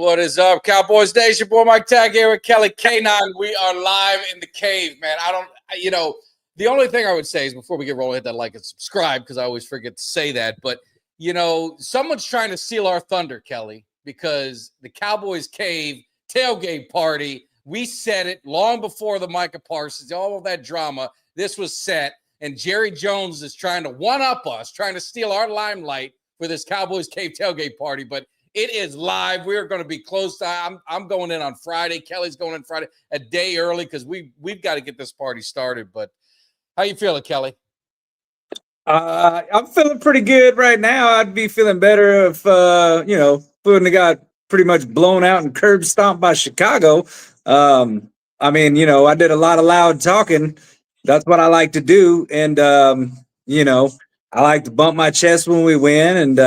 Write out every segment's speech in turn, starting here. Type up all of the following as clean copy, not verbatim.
What is up, Cowboys Nation? Boy, Mike Tag here with Kelly K9. We are live in the cave, man. The only thing I would say is before we get rolling, hit that like and subscribe because I always forget to say that. But, someone's trying to steal our thunder, Kelly, because the Cowboys Cave tailgate party, we set it long before the Micah Parsons, all of that drama. This was set, and Jerry Jones is trying to one-up us, trying to steal our limelight for this Cowboys Cave tailgate party. But it is live. We are going to be close to. I'm going in on Friday. Kelly's going in Friday a day early because we've got to get this party started. But how you feeling, Kelly? I'm feeling pretty good right now. I'd be feeling better if Foodie got pretty much blown out and curb stomped by Chicago. I did a lot of loud talking. That's what I like to do, and I like to bump my chest when we win, and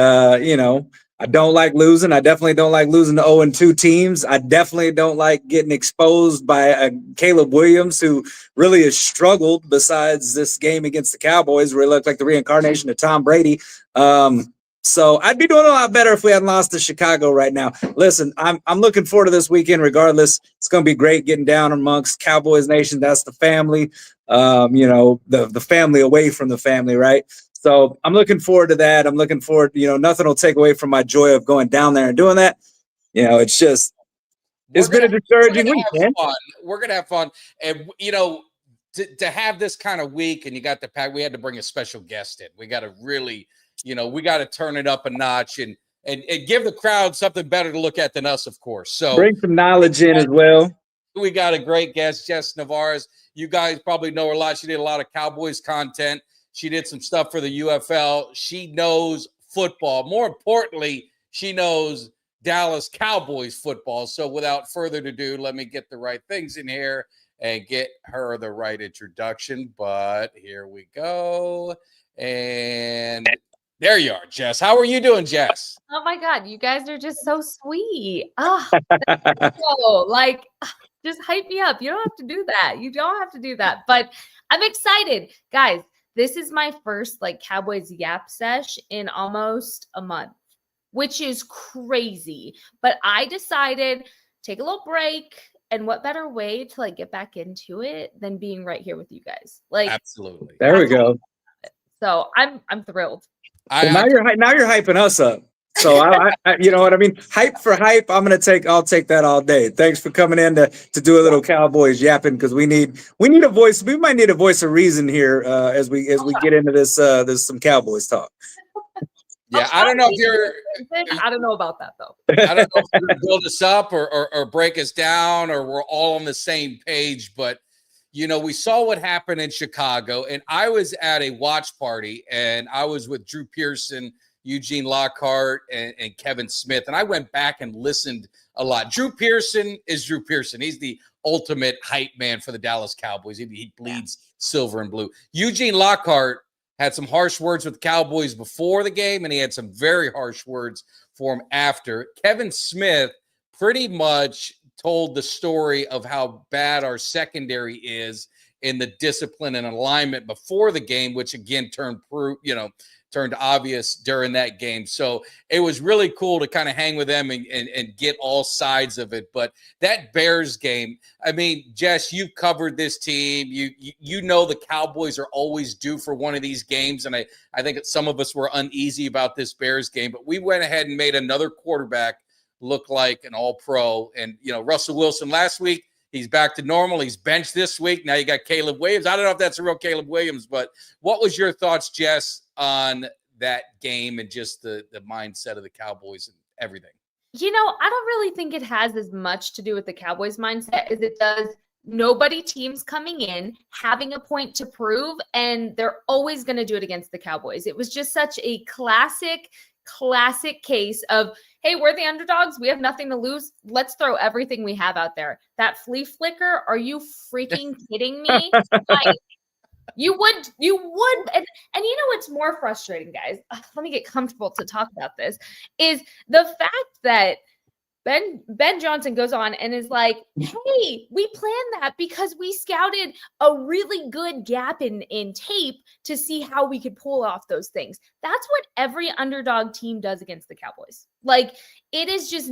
I don't like losing. I definitely don't like losing to 0-2 teams. I definitely don't like getting exposed by Caleb Williams, who really has struggled besides this game against the Cowboys, where he looked like the reincarnation of Tom Brady. So I'd be doing a lot better if we hadn't lost to Chicago right now. Listen, I'm looking forward to this weekend regardless. It's going to be great getting down amongst Cowboys Nation. That's the family, the family away from the family, right? So I'm looking forward to that. I'm looking forward, nothing will take away from my joy of going down there and doing that. It's been a discouraging week, man. We're going to have fun. And, to have this kind of week and you got the pack, we had to bring a special guest in. We got to really, we got to turn it up a notch and give the crowd something better to look at than us, of course. So bring some knowledge in as well. We got a great guest, Jess Nevarez. You guys probably know her a lot. She did a lot of Cowboys content. She did some stuff for the UFL. She knows football. More importantly, she knows Dallas Cowboys football. So without further ado, let me get the right things in here and get her the right introduction. But here we go. And there you are, Jess. How are you doing, Jess? Oh, my God. You guys are just so sweet. Just hype me up. You don't have to do that. You don't have to do that. But I'm excited. Guys, this is my first Cowboys Yap sesh in almost a month, which is crazy. But I decided take a little break, and what better way to get back into it than being right here with you guys? Absolutely. There we go. So I'm thrilled. Now you're hyping us up. So I you know what I mean? Hype for hype. I'll take that all day. Thanks for coming in to do a little Cowboys yapping because we need a voice. We might need a voice of reason here as we get into this some Cowboys talk. Yeah, I don't know if you're. I don't know about that though. I don't know if you're gonna build us up or break us down or we're all on the same page, but we saw what happened in Chicago, and I was at a watch party, and I was with Drew Pearson, Eugene Lockhart, and Kevin Smith. And I went back and listened a lot. Drew Pearson is Drew Pearson. He's the ultimate hype man for the Dallas Cowboys. He bleeds silver and blue. Eugene Lockhart had some harsh words with the Cowboys before the game, and he had some very harsh words for him after. Kevin Smith pretty much told the story of how bad our secondary is in the discipline and alignment before the game, which again turned obvious during that game. So it was really cool to kind of hang with them and get all sides of it. But that Bears game, I mean, Jess, you've covered this team. You know the Cowboys are always due for one of these games. And I think that some of us were uneasy about this Bears game. But we went ahead and made another quarterback look like an all-pro. And, Russell Wilson last week, he's back to normal. He's benched this week. Now you got Caleb Williams. I don't know if that's a real Caleb Williams, but what was your thoughts, Jess, on that game and just the mindset of the Cowboys and everything? I don't really think it has as much to do with the Cowboys mindset as it does nobody teams coming in, having a point to prove, and they're always going to do it against the Cowboys. It was just such a classic case of, hey, we're the underdogs. We have nothing to lose. Let's throw everything we have out there. That flea flicker, are you freaking kidding me? You would. And what's more frustrating, guys? Let me get comfortable to talk about this, is the fact that Ben Johnson goes on and is like, hey, we planned that because we scouted a really good gap in tape to see how we could pull off those things. That's what every underdog team does against the Cowboys. Like, it is just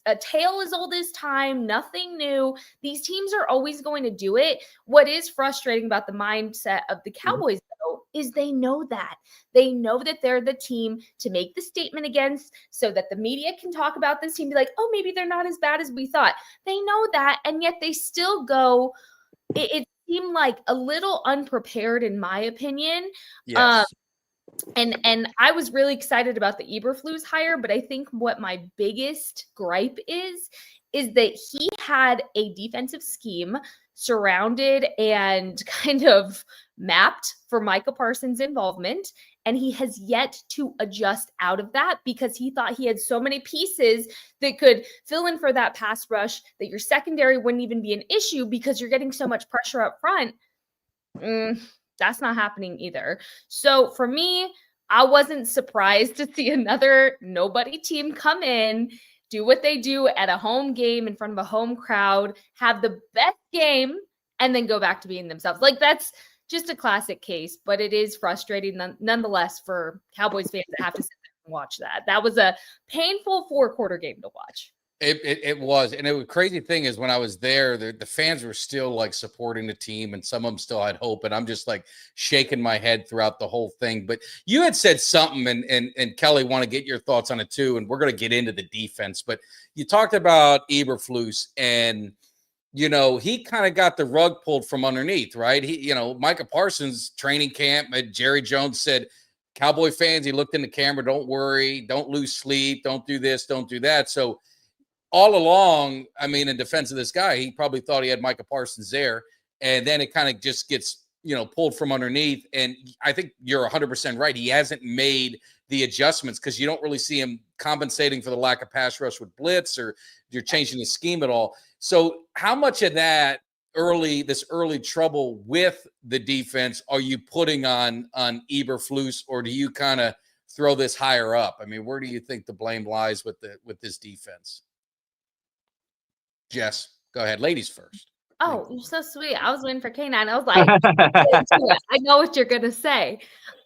a tale as old as time, nothing new. These teams are always going to do it. What is frustrating about the mindset of the Cowboys, though, is they know that. They know that they're the team to make the statement against so that the media can talk about this team, be like, oh, maybe they're not as bad as we thought. They know that, and yet they still go. It seemed like a little unprepared, in my opinion. Yes. And I was really excited about the Eberflus hire, but I think what my biggest gripe is that he had a defensive scheme surrounded and kind of mapped for Micah Parsons' involvement, and he has yet to adjust out of that because he thought he had so many pieces that could fill in for that pass rush that your secondary wouldn't even be an issue because you're getting so much pressure up front. That's not happening either. So for me, I wasn't surprised to see another nobody team come in, do what they do at a home game in front of a home crowd, have the best game, and then go back to being themselves. Like, that's just a classic case, but it is frustrating nonetheless for Cowboys fans that have to sit there and watch that. That was a painful 4-quarter game to watch. It was. And the crazy thing is when I was there, the fans were still like supporting the team and some of them still had hope. And I'm just like shaking my head throughout the whole thing. But you had said something and Kelly, want to get your thoughts on it too. And we're going to get into the defense, but you talked about Eberflus and, you know, he kind of got the rug pulled from underneath, right? He, you know, Micah Parsons training camp, Jerry Jones said, Cowboy fans, he looked in the camera, don't worry, don't lose sleep, don't do this, don't do that. So all along, I mean, in defense of this guy, he probably thought he had Micah Parsons there. And then it kind of just gets, you know, pulled from underneath. And I think you're 100% right. He hasn't made the adjustments because you don't really see him compensating for the lack of pass rush with blitz or you're changing the scheme at all. So how much of that early trouble with the defense are you putting on Eberflus, or do you kind of throw this higher up? I mean, where do you think the blame lies with this defense? Jess, go ahead. Ladies first. Oh, you're so sweet. I was waiting for K9. I was like, I know what you're going to say.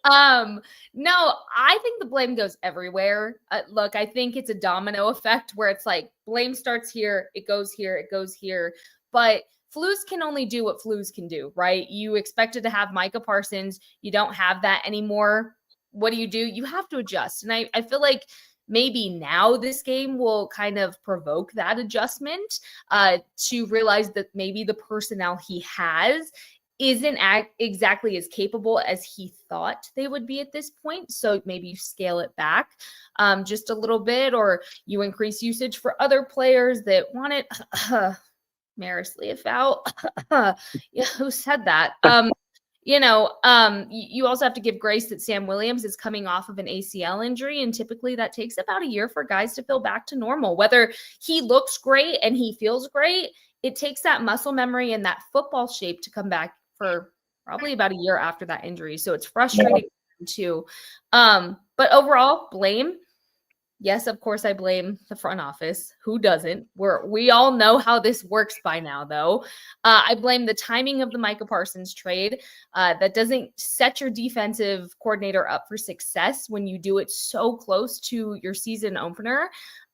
No, I think the blame goes everywhere. Look, I think it's a domino effect where it's like blame starts here, it goes here, it goes here. But Flus can only do what Flus can do, right? You expected to have Micah Parsons. You don't have that anymore. What do? You have to adjust. And I feel like maybe now this game will kind of provoke that adjustment to realize that maybe the personnel he has isn't exactly as capable as he thought they would be at this point. So maybe you scale it back just a little bit, or you increase usage for other players that want it. Maris Leofow. Yeah, who said that? You also have to give grace that Sam Williams is coming off of an ACL injury, and typically that takes about a year for guys to feel back to normal. Whether he looks great and he feels great, it takes that muscle memory and that football shape to come back for probably about a year after that injury. So it's frustrating too. But overall, blame. Yes, of course, I blame the front office. Who doesn't? We all know how this works by now, though. I blame the timing of the Micah Parsons trade. That doesn't set your defensive coordinator up for success when you do it so close to your season opener.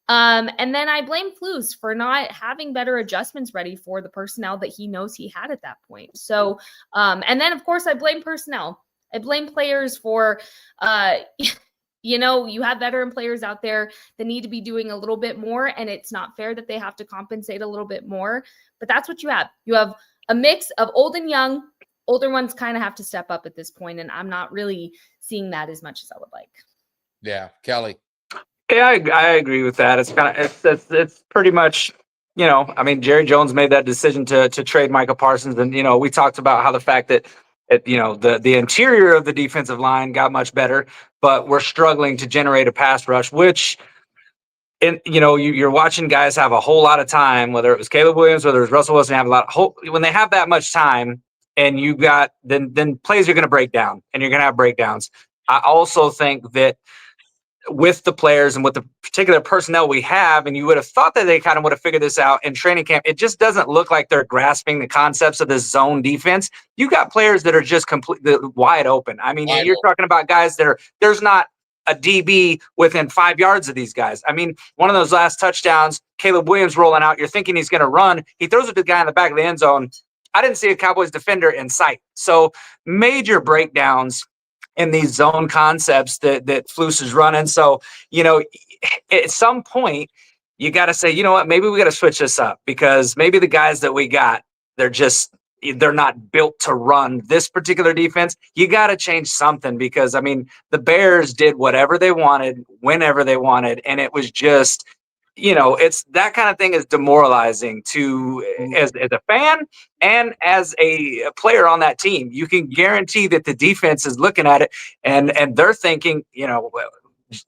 And then I blame Flus for not having better adjustments ready for the personnel that he knows he had at that point. So, and then, of course, I blame personnel. I blame players for you have veteran players out there that need to be doing a little bit more, and it's not fair that they have to compensate a little bit more. But that's what you have. You have a mix of old and young. Older ones kind of have to step up at this point, and I'm not really seeing that as much as I would like. Yeah, Kelly. Yeah, I agree with that. It's kind of it's pretty much, I mean, Jerry Jones made that decision to trade Micah Parsons, and we talked about how the fact that the interior of the defensive line got much better, but we're struggling to generate a pass rush, which, you're watching guys have a whole lot of time, whether it was Caleb Williams, whether it was Russell Wilson, have a lot of hope. When they have that much time and you got, then plays are going to break down and you're going to have breakdowns. I also think that with the players and with the particular personnel we have, and you would have thought that they kind of would have figured this out in training camp, it just doesn't look like they're grasping the concepts of this zone defense. You got players that are just completely wide open. I mean, you're talking about guys that there's not a DB within 5 yards of these guys. I mean, one of those last touchdowns, Caleb Williams rolling out, you're thinking he's going to run. He throws it to the guy in the back of the end zone. I didn't see a Cowboys defender in sight. So major breakdowns in these zone concepts that Flus is running. So, at some point, you got to say, you know what, maybe we got to switch this up, because maybe the guys that we got, they're not built to run this particular defense. You got to change something, because, I mean, the Bears did whatever they wanted, whenever they wanted. And it was just, it's that kind of thing is demoralizing as a fan and as a player on that team. You can guarantee that the defense is looking at it and they're thinking,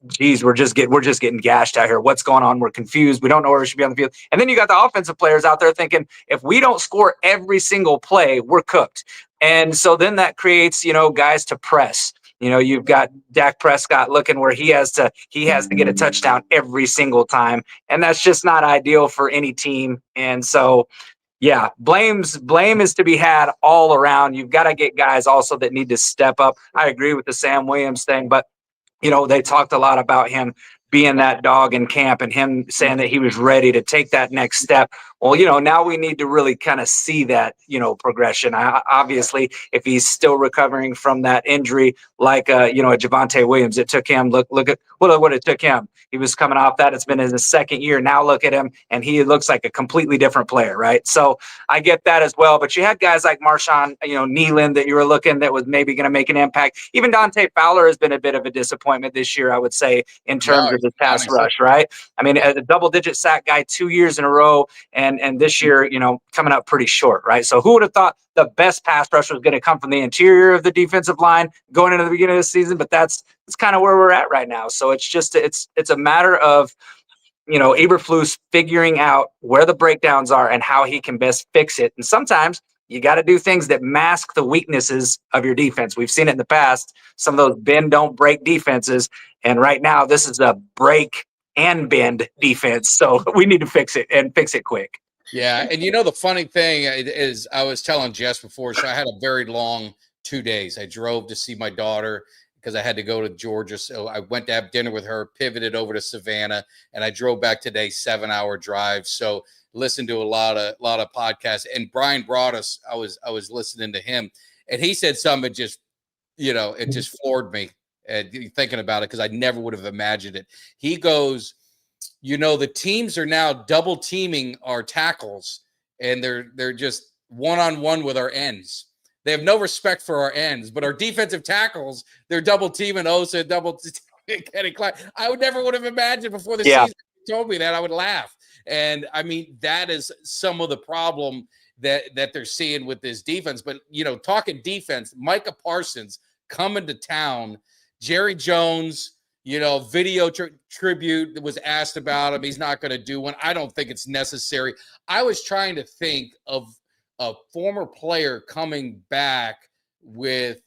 geez, we're just getting gashed out here. What's going on? We're confused. We don't know where we should be on the field. And then you got the offensive players out there thinking, if we don't score every single play, we're cooked. And so then that creates, guys to press. You've got Dak Prescott looking where he has to get a touchdown every single time. And that's just not ideal for any team. And so, yeah, blame is to be had all around. You've got to get guys also that need to step up. I agree with the Sam Williams thing, but they talked a lot about him being that dog in camp and him saying that he was ready to take that next step. Well, now we need to really kind of see that, progression. Obviously, if he's still recovering from that injury, like, a Javonte Williams, it took him, look at what it took him. He was coming off that. It's been his second year. Now look at him, and he looks like a completely different player, right? So I get that as well. But you had guys like Marshawn, Nealon that you were looking that was maybe going to make an impact. Even Dante Fowler has been a bit of a disappointment this year, I would say, in terms of his pass rush, right? I mean, a double-digit sack guy 2 years in a row, and this year, coming up pretty short, right? So who would have thought the best pass rush was going to come from the interior of the defensive line going into the beginning of the season? But that's kind of where we're at right now. So it's just it's a matter of Eberflus figuring out where the breakdowns are and how he can best fix it. And sometimes you got to do things that mask the weaknesses of your defense. We've seen it in the past. Some of those bend don't break defenses, and right now this is a break and bend defense. So we need to fix it and fix it quick. Yeah, and the funny thing is, I was telling Jess before, so I had a very long 2 days. I drove to see my daughter because I had to go to Georgia. So I went to have dinner with her, pivoted over to Savannah, and I drove back today, 7-hour drive. So listened to a lot of podcasts. And Brian brought us, I was listening to him, and he said something that just, it just floored me thinking about it, because I never would have imagined it. He goes, the teams are now double teaming our tackles, and they're just one-on-one with our ends. They have no respect for our ends, but our defensive tackles, they're double teaming Osa, Kenny Clark. I would have imagined before the season. You told me that, I would laugh. And I mean, that is some of the problem that they're seeing with this defense. But talking defense, Micah Parsons coming to town, Jerry Jones, video tribute that was asked about him. He's not going to do one. I don't think it's necessary. I was trying to think of a former player coming back with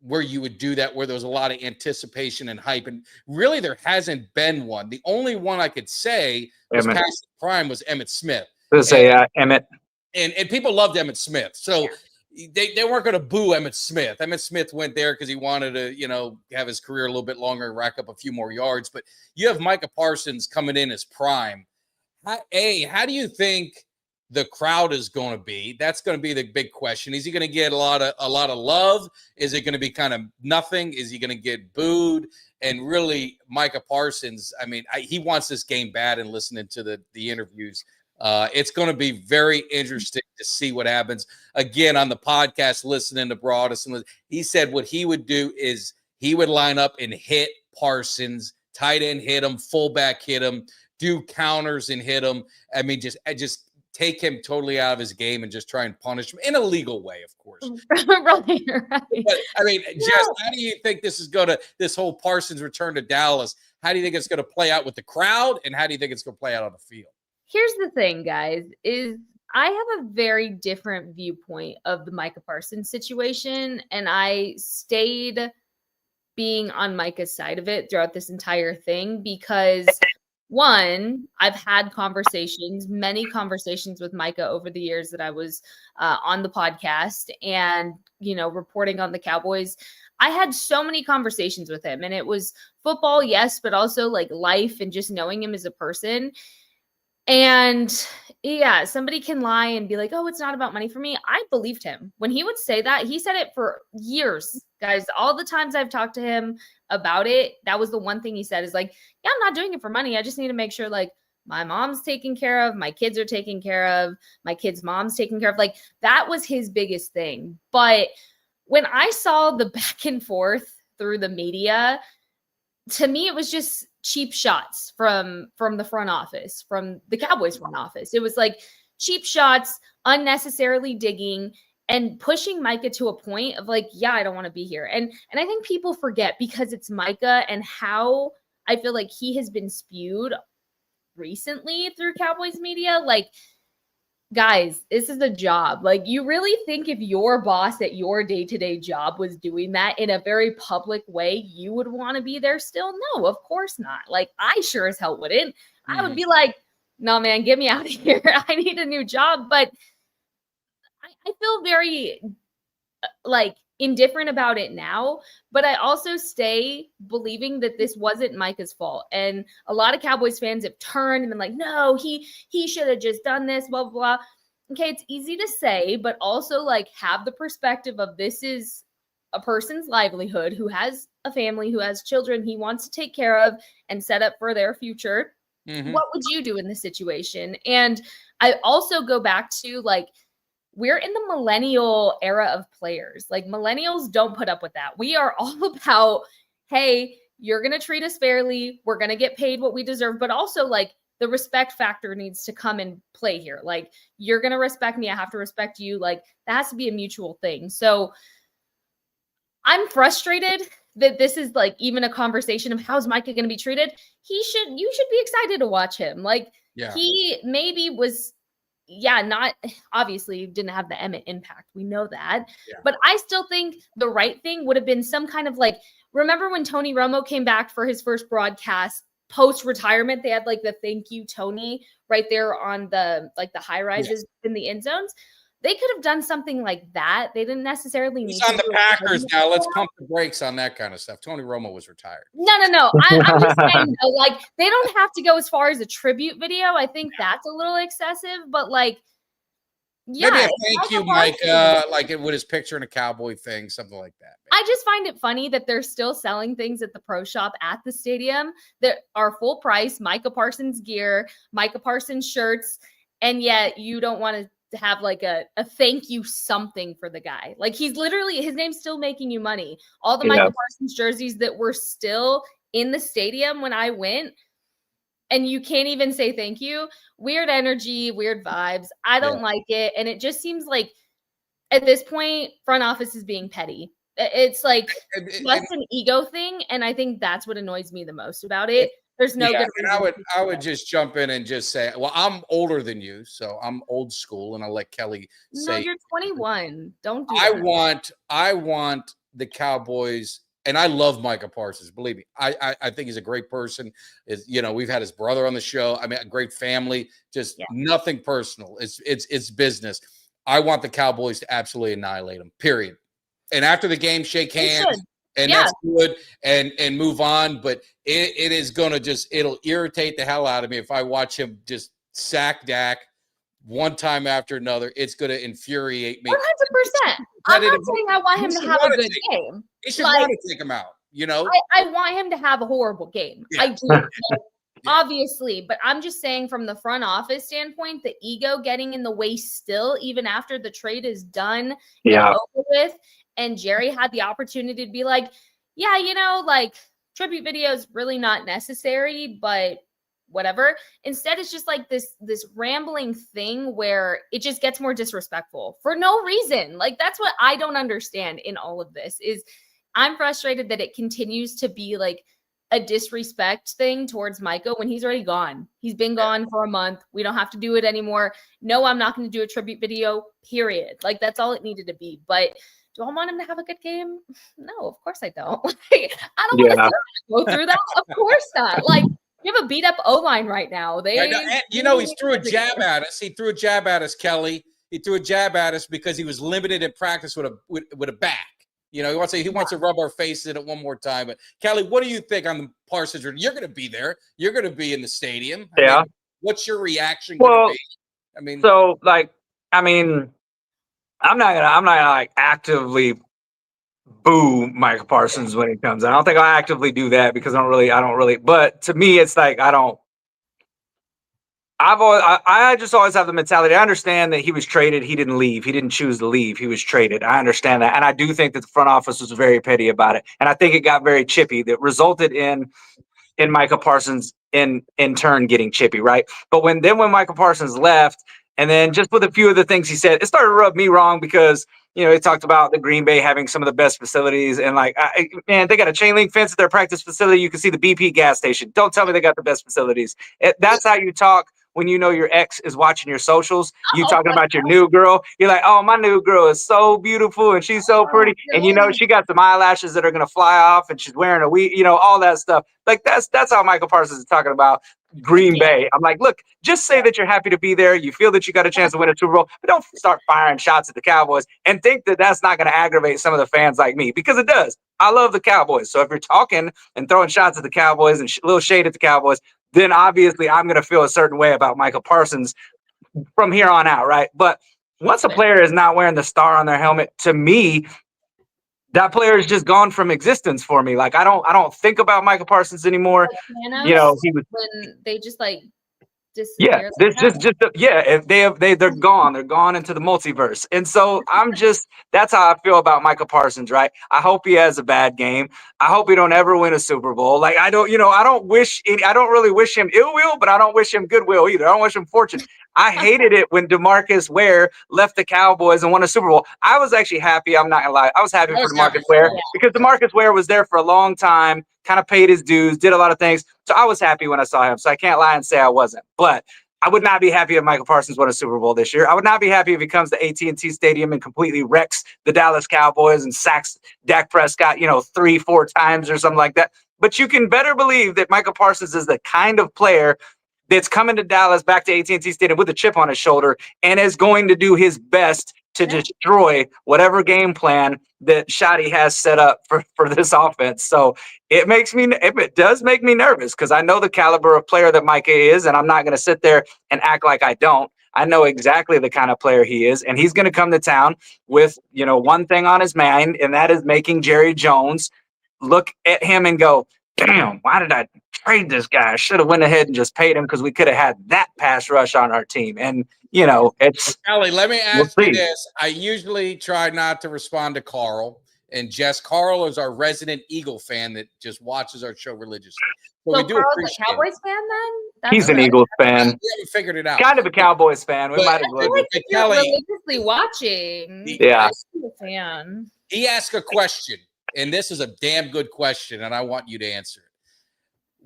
where you would do that, where there was a lot of anticipation and hype. And really, there hasn't been one. The only one I could say was past the prime was Emmitt Smith. Emmitt. And people loved Emmitt Smith. So they weren't going to boo Emmitt Smith. Emmitt Smith went there because he wanted to, have his career a little bit longer and rack up a few more yards. But you have Micah Parsons coming in as prime. How do you think the crowd is going to be? That's going to be the big question. Is he going to get a lot of love? Is it going to be kind of nothing? Is he going to get booed? And really, Micah Parsons, I mean, he wants this game bad, and listening to the interviews, it's going to be very interesting to see what happens. Again, on the podcast, listening to Broadus, he said what he would do is he would line up and hit Parsons, tight end hit him, fullback hit him, do counters and hit him. I mean, just take him totally out of his game and just try and punish him in a legal way, of course. Right. But I mean, Jess, how do you think this whole Parsons return to Dallas, how do you think it's going to play out with the crowd, and how do you think it's going to play out on the field? Here's the thing, guys, is I have a very different viewpoint of the Micah Parsons situation, and I stayed being on Micah's side of it throughout this entire thing because, one, I've had many conversations with Micah over the years that I was on the podcast and, reporting on the Cowboys. I had so many conversations with him, and it was football, yes, but also like life and just knowing him as a person. And yeah, somebody can lie and be like, oh, it's not about money for me. I believed him when he would say that. He said it for years, guys. All the times I've talked to him about it, that was the one thing he said is like, yeah, I'm not doing it for money. I just need to make sure like my mom's taken care of, my kids are taken care of, my kids' mom's taken care of. Like that was his biggest thing. But when I saw the back and forth through the media, to me, it was just cheap shots from the front office, from the Cowboys front office. It was like cheap shots, unnecessarily digging, and pushing Micah to a point of like, yeah, I don't want to be here. And I think people forget because it's Micah and how I feel like he has been spewed recently through Cowboys media. Like, guys, this is a job. Like, you really think if your boss at your day-to-day job was doing that in a very public way, you would want to be there still? No, of course not. Like, I sure as hell wouldn't. I would be like, no, man, get me out of here. I need a new job. But I feel very like indifferent about it now, but I also stay believing that this wasn't Micah's fault. And a lot of Cowboys fans have turned and been like, no, he should have just done this, blah, blah, blah. Okay, it's easy to say, but also like have the perspective of this is a person's livelihood who has a family, who has children he wants to take care of and set up for their future. What would you do in this situation? And I also go back to like, we're in the millennial era of players. Like millennials don't put up with that. We are all about, hey, you're going to treat us fairly. We're going to get paid what we deserve. But also like the respect factor needs to come and play here. Like you're going to respect me. I have to respect you. Like that has to be a mutual thing. So I'm frustrated that this is like even a conversation of how's Micah going to be treated. You should be excited to watch him. Like he maybe was, not obviously didn't have the Emmett impact. We know that. But I still think the right thing would have been some kind of like, remember when Tony Romo came back for his first broadcast post-retirement, they had like the thank you, Tony, right there on the like the high rises in the end zones. They could have done something like that. They didn't necessarily need He's on the Packers now. Let's pump the brakes on that kind of stuff. Tony Romo was retired. No. I'm just saying, though, like, they don't have to go as far as a tribute video. I think that's a little excessive, but like, maybe a thank you, Micah, like it with his picture in a cowboy thing, something like that. I just find it funny that they're still selling things at the pro shop at the stadium that are full price, Micah Parsons gear, Micah Parsons shirts, and yet you don't want to have like a thank you something for the guy. Like he's literally, his name's still making you money. All the Micah Parsons jerseys that were still in the stadium when I went, and you can't even say thank you. Weird energy, weird vibes. I don't like it. And it just seems like at this point, front office is being petty. It's like less an ego thing. And I think that's what annoys me the most about it. There's no good reason. I would just jump in and just say, well, I'm older than you, so I'm old school, and I'll let Kelly say. No, you're 21. Don't do that. I want the Cowboys, and I love Micah Parsons. Believe me, I think he's a great person. We've had his brother on the show. I mean, a great family. Just nothing personal. It's business. I want the Cowboys to absolutely annihilate him. Period. And after the game, shake hands. And that's good and move on. But it is going to it'll irritate the hell out of me if I watch him just sack Dak one time after another. It's going to infuriate me. 100%. I'm not saying I want him to have a good game. He should want to take him out, I want him to have a horrible game. I do. Obviously, but I'm just saying from the front office standpoint, the ego getting in the way still, even after the trade is done and over with. And Jerry had the opportunity to be like, like tribute video is really not necessary, but whatever. Instead, it's just like this rambling thing where it just gets more disrespectful for no reason. Like that's what I don't understand in all of this is I'm frustrated that it continues to be like a disrespect thing towards Micah when he's already gone. He's been gone for a month. We don't have to do it anymore. No, I'm not going to do a tribute video, period. Like that's all it needed to be. But do I want him to have a good game? No, of course I don't. I don't want to go through that. Of course not. Like you have a beat up O-line right now. He threw a jab at us. He threw a jab at us, Kelly. He threw a jab at us because he was limited in practice with a back. You know, he wants to rub our faces in it one more time. But Kelly, what do you think on the Parsons? You're going to be there. You're going to be in the stadium. I mean, what's your reaction going to be? I mean, so like, I'm not gonna like actively boo Micah Parsons when he comes. I don't think I'll actively do that because I don't really. But to me, it's like I just always have the mentality. I understand that he was traded. He didn't leave. He didn't choose to leave. He was traded. I understand that. And I do think that the front office was very petty about it. And I think it got very chippy that resulted in Micah Parsons in turn getting chippy, right? But when Micah Parsons left, and then just with a few of the things he said, it started to rub me wrong because, you know, he talked about the Green Bay having some of the best facilities. And like, man, they got a chain link fence at their practice facility. You can see the BP gas station. Don't tell me they got the best facilities. That's how you talk when you know your ex is watching your socials. You talking about your new girl. You're like, oh, my new girl is so beautiful and she's so pretty. And you know, she got some eyelashes that are going to fly off and she's wearing a wig, you know, all that stuff. Like that's how Michael Parsons is talking about Green Bay. I'm like, look, just say that you're happy to be there. You feel that you got a chance to win a Super Bowl, but don't start firing shots at the Cowboys and think that that's not going to aggravate some of the fans like me, because it does. I love the Cowboys. So if you're talking and throwing shots at the Cowboys and a little shade at the Cowboys, then obviously I'm going to feel a certain way about Michael Parsons from here on out, right? But once a player is not wearing the star on their helmet, to me, that player is just gone from existence for me. Like I don't think about Michael Parsons anymore. Like you know, he was when they just like disappear. If they're gone. They're gone into the multiverse. And so that's how I feel about Michael Parsons, right? I hope he has a bad game. I hope he don't ever win a Super Bowl. Like I don't really wish him ill will, but I don't wish him goodwill either. I don't wish him fortune. I hated it when DeMarcus Ware left the Cowboys and won a Super Bowl. I was actually happy. I'm not gonna lie. I was happy for DeMarcus Ware because DeMarcus Ware was there for a long time, kind of paid his dues, did a lot of things. So I was happy when I saw him. So I can't lie and say I wasn't. But I would not be happy if Michael Parsons won a Super Bowl this year. I would not be happy if he comes to AT&T Stadium and completely wrecks the Dallas Cowboys and sacks Dak Prescott, 3-4 times or something like that. But you can better believe that Michael Parsons is the kind of player that's coming to Dallas, back to AT&T Stadium with a chip on his shoulder, and is going to do his best to destroy whatever game plan that Shotty has set up for this offense. So it does make me nervous because I know the caliber of player that Micah is, and I'm not going to sit there and act like I don't. I know exactly the kind of player he is, and he's going to come to town with, one thing on his mind, and that is making Jerry Jones look at him and go, damn, why did I trade this guy? I should have went ahead and just paid him because we could have had that pass rush on our team. And, it's Kelly, let me ask you this. I usually try not to respond to Carl and Jess. Carl is our resident Eagle fan that just watches our show religiously. So we do Carl's a Cowboys fan then? He's an Eagles fan. We haven't figured it out. Kind of a Cowboys fan. We might as well. Kelly, religiously watching. Fan. He asked a question, and this is a damn good question, and I want you to answer it.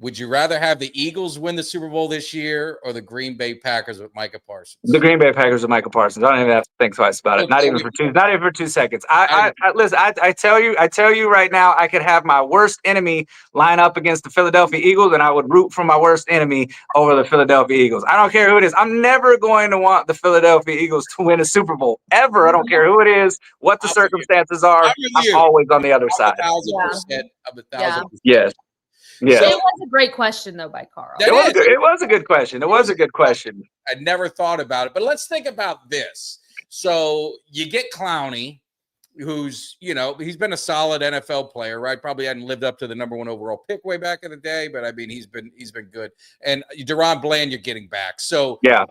Would you rather have the Eagles win the Super Bowl this year or the Green Bay Packers with Micah Parsons? The Green Bay Packers with Micah Parsons. I don't even have to think twice about it. Not even for 2 seconds. Listen, I tell you right now, I could have my worst enemy line up against the Philadelphia Eagles, and I would root for my worst enemy over the Philadelphia Eagles. I don't care who it is. I'm never going to want the Philadelphia Eagles to win a Super Bowl ever. I don't care who it is, what the circumstances are. I'm always on the other side. 1,000%. I'm 1,000%. Yes. Yeah. So it was a great question, though, by Carl. It was a good question. It was a good question. I never thought about it, but let's think about this. So you get Clowney, who's, he's been a solid NFL player, right? Probably hadn't lived up to the #1 overall pick way back in the day, but I mean, he's been good. And Deron Bland, you're getting back. So yeah.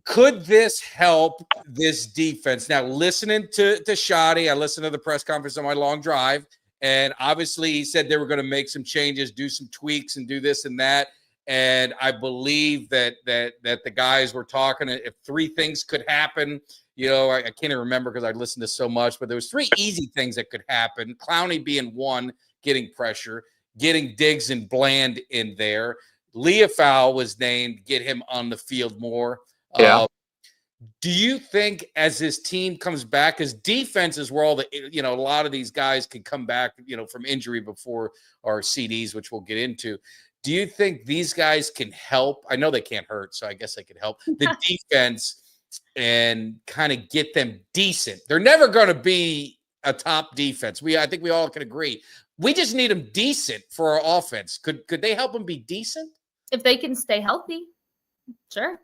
Could this help this defense? Now, listening to Shotty, I listened to the press conference on my long drive. And obviously, he said they were going to make some changes, do some tweaks, and do this and that. And I believe that the guys were talking. If 3 things could happen, I can't even remember because I listened to so much. But there was 3 easy things that could happen. Clowney being one, getting pressure, getting Diggs and Bland in there. Leafau was named, get him on the field more. Yeah. Do you think as this team comes back, because defense is where all the, a lot of these guys can come back, from injury before our CDs, which we'll get into. Do you think these guys can help? I know they can't hurt, so I guess they could help the defense and kind of get them decent. They're never going to be a top defense. I think we all can agree. We just need them decent for our offense. Could they help them be decent? If they can stay healthy, sure.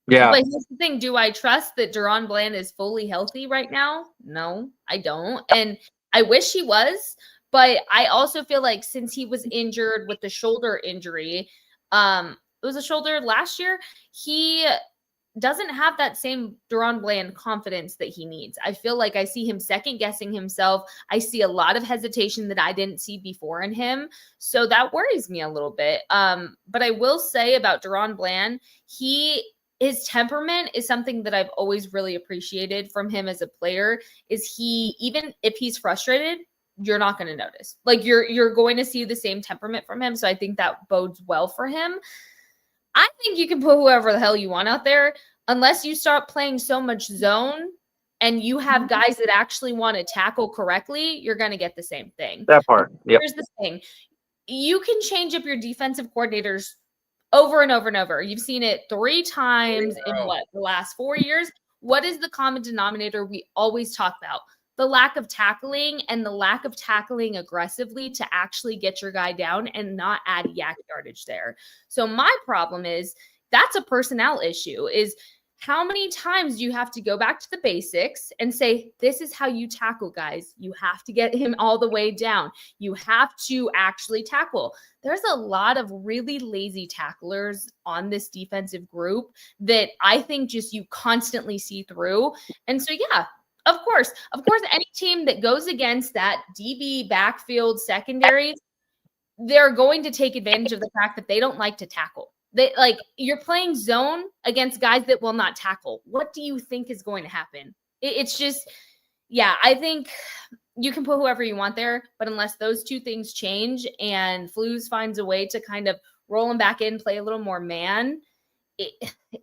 Yeah. But here's the thing. Do I trust that Deron Bland is fully healthy right now? No, I don't. And I wish he was, but I also feel like since he was injured with the shoulder injury, it was a shoulder last year, he doesn't have that same Deron Bland confidence that he needs. I feel like I see him second guessing himself. I see a lot of hesitation that I didn't see before in him. So that worries me a little bit. But I will say about Deron Bland, his temperament is something that I've always really appreciated from him as a player. Is he, even if he's frustrated, you're not going to notice. Like you're going to see the same temperament from him. So I think that bodes well for him. I think you can put whoever the hell you want out there, unless you start playing so much zone and you have guys that actually want to tackle correctly, you're going to get the same thing. That part. Yep. Here's the thing. You can change up your defensive coordinators over and over and over. You've seen it 3 times in the last 4 years. What is the common denominator we always talk about? The lack of tackling and the lack of tackling aggressively to actually get your guy down and not add yak yardage there. So my problem is that's a personnel issue, is how many times do you have to go back to the basics and say, this is how you tackle, guys. You have to get him all the way down. You have to actually tackle. There's a lot of really lazy tacklers on this defensive group that I think just you constantly see through. And so, yeah, Of course, any team that goes against that DB backfield secondary, they're going to take advantage of the fact that they don't like to tackle. You're playing zone against guys that will not tackle. What do you think is going to happen? It's just, yeah, I think you can put whoever you want there, but unless those two things change and Flus finds a way to kind of roll him back in, play a little more man,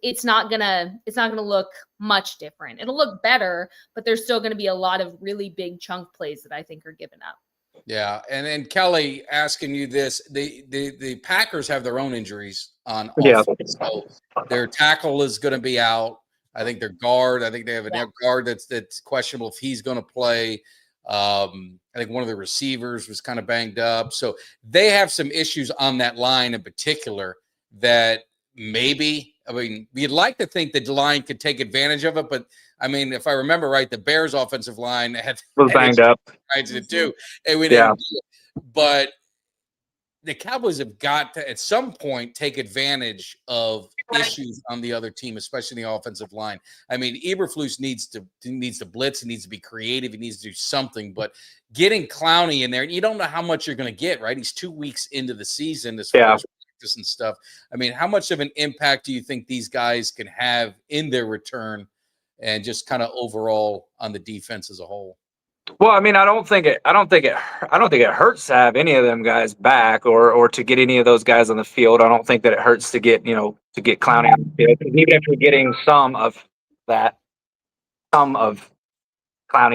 it's not gonna look much different. It'll look better, but there's still gonna be a lot of really big chunk plays that I think are given up. Yeah, and then Kelly, asking you this: the Packers have their own injuries on offense, so their tackle is going to be out. I think their guard. I think they have a guard that's questionable if he's going to play. I think one of the receivers was kind of banged up, so they have some issues on that line in particular that. Maybe, I mean, you'd like to think the line could take advantage of it, but I mean, if I remember right, the Bears' offensive line was banged up. Too, and we didn't do it. But the Cowboys have got to, at some point, take advantage of issues on the other team, especially the offensive line. I mean, Eberflus needs to blitz. He needs to be creative. He needs to do something. But getting Clowney in there, you don't know how much you're going to get, right? He's 2 weeks into the season as far as and stuff. I mean, how much of an impact do you think these guys can have in their return and just kind of overall on the defense as a whole? Well, I mean, I don't think it hurts to have any of them guys back or to get any of those guys on the field. I don't think that it hurts to get Clowney on the field. Even if you're getting some of Clowney,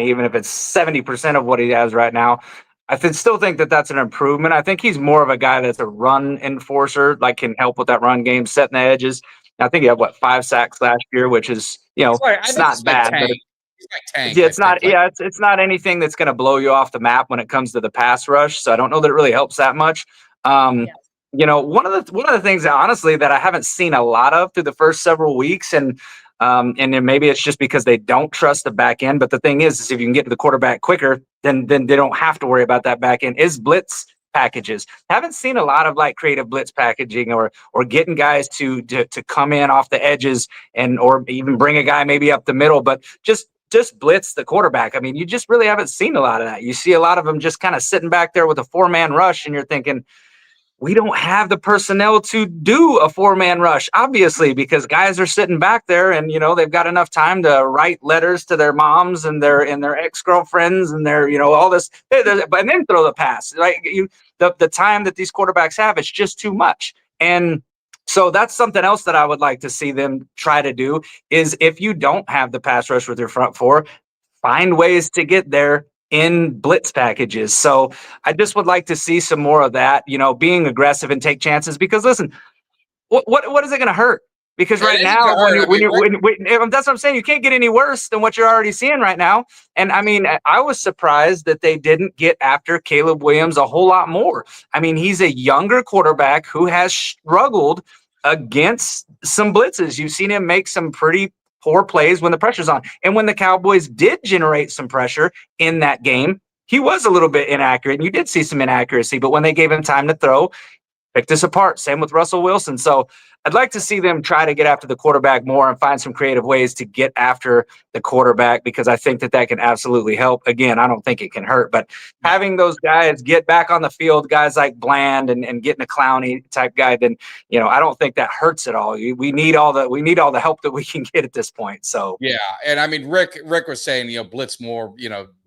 even if it's 70% of what he has right now, I still think that that's an improvement. I think he's more of a guy that's a run enforcer, like can help with that run game, setting the edges. I think he had 5 sacks last year, which is it's not bad. But it's not anything that's going to blow you off the map when it comes to the pass rush. So I don't know that it really helps that much. One of the things that honestly that I haven't seen a lot of through the first several weeks, and then maybe it's just because they don't trust the back end. But the thing is if you can get to the quarterback quicker, then they don't have to worry about that back end. Is blitz packages. Haven't seen a lot of creative blitz packaging or getting guys to come in off the edges or even bring a guy maybe up the middle, but just blitz the quarterback. I mean, you just really haven't seen a lot of that. You see a lot of them just kind of sitting back there with a 4-man rush, and you're thinking, we don't have the personnel to do a 4-man rush, obviously, because guys are sitting back there and, they've got enough time to write letters to their moms and their ex-girlfriends and their, all this, and then throw the pass. The time that these quarterbacks have, it's just too much. And so that's something else that I would like to see them try to do is if you don't have the pass rush with your front four, find ways to get there in blitz packages. So I just would like to see some more of that, being aggressive and take chances, because listen, what is it going to hurt? Because That right is now, hard. that's what I'm saying. You can't get any worse than what you're already seeing right now. And I mean, I was surprised that they didn't get after Caleb Williams a whole lot more. I mean, he's a younger quarterback who has struggled against some blitzes. You've seen him make some pretty poor plays when the pressure's on. And when the Cowboys did generate some pressure in that game, he was a little bit inaccurate. And you did see some inaccuracy. But when they gave him time to throw, picked us apart. Same with Russell Wilson. So I'd like to see them try to get after the quarterback more and find some creative ways to get after the quarterback, because I think that can absolutely help. Again, I don't think it can hurt, but having those guys get back on the field, guys like Bland and getting a Clowney type guy, then, I don't think that hurts at all. We need all the help that we can get at this point. So, yeah. And I mean, Rick was saying, blitz more,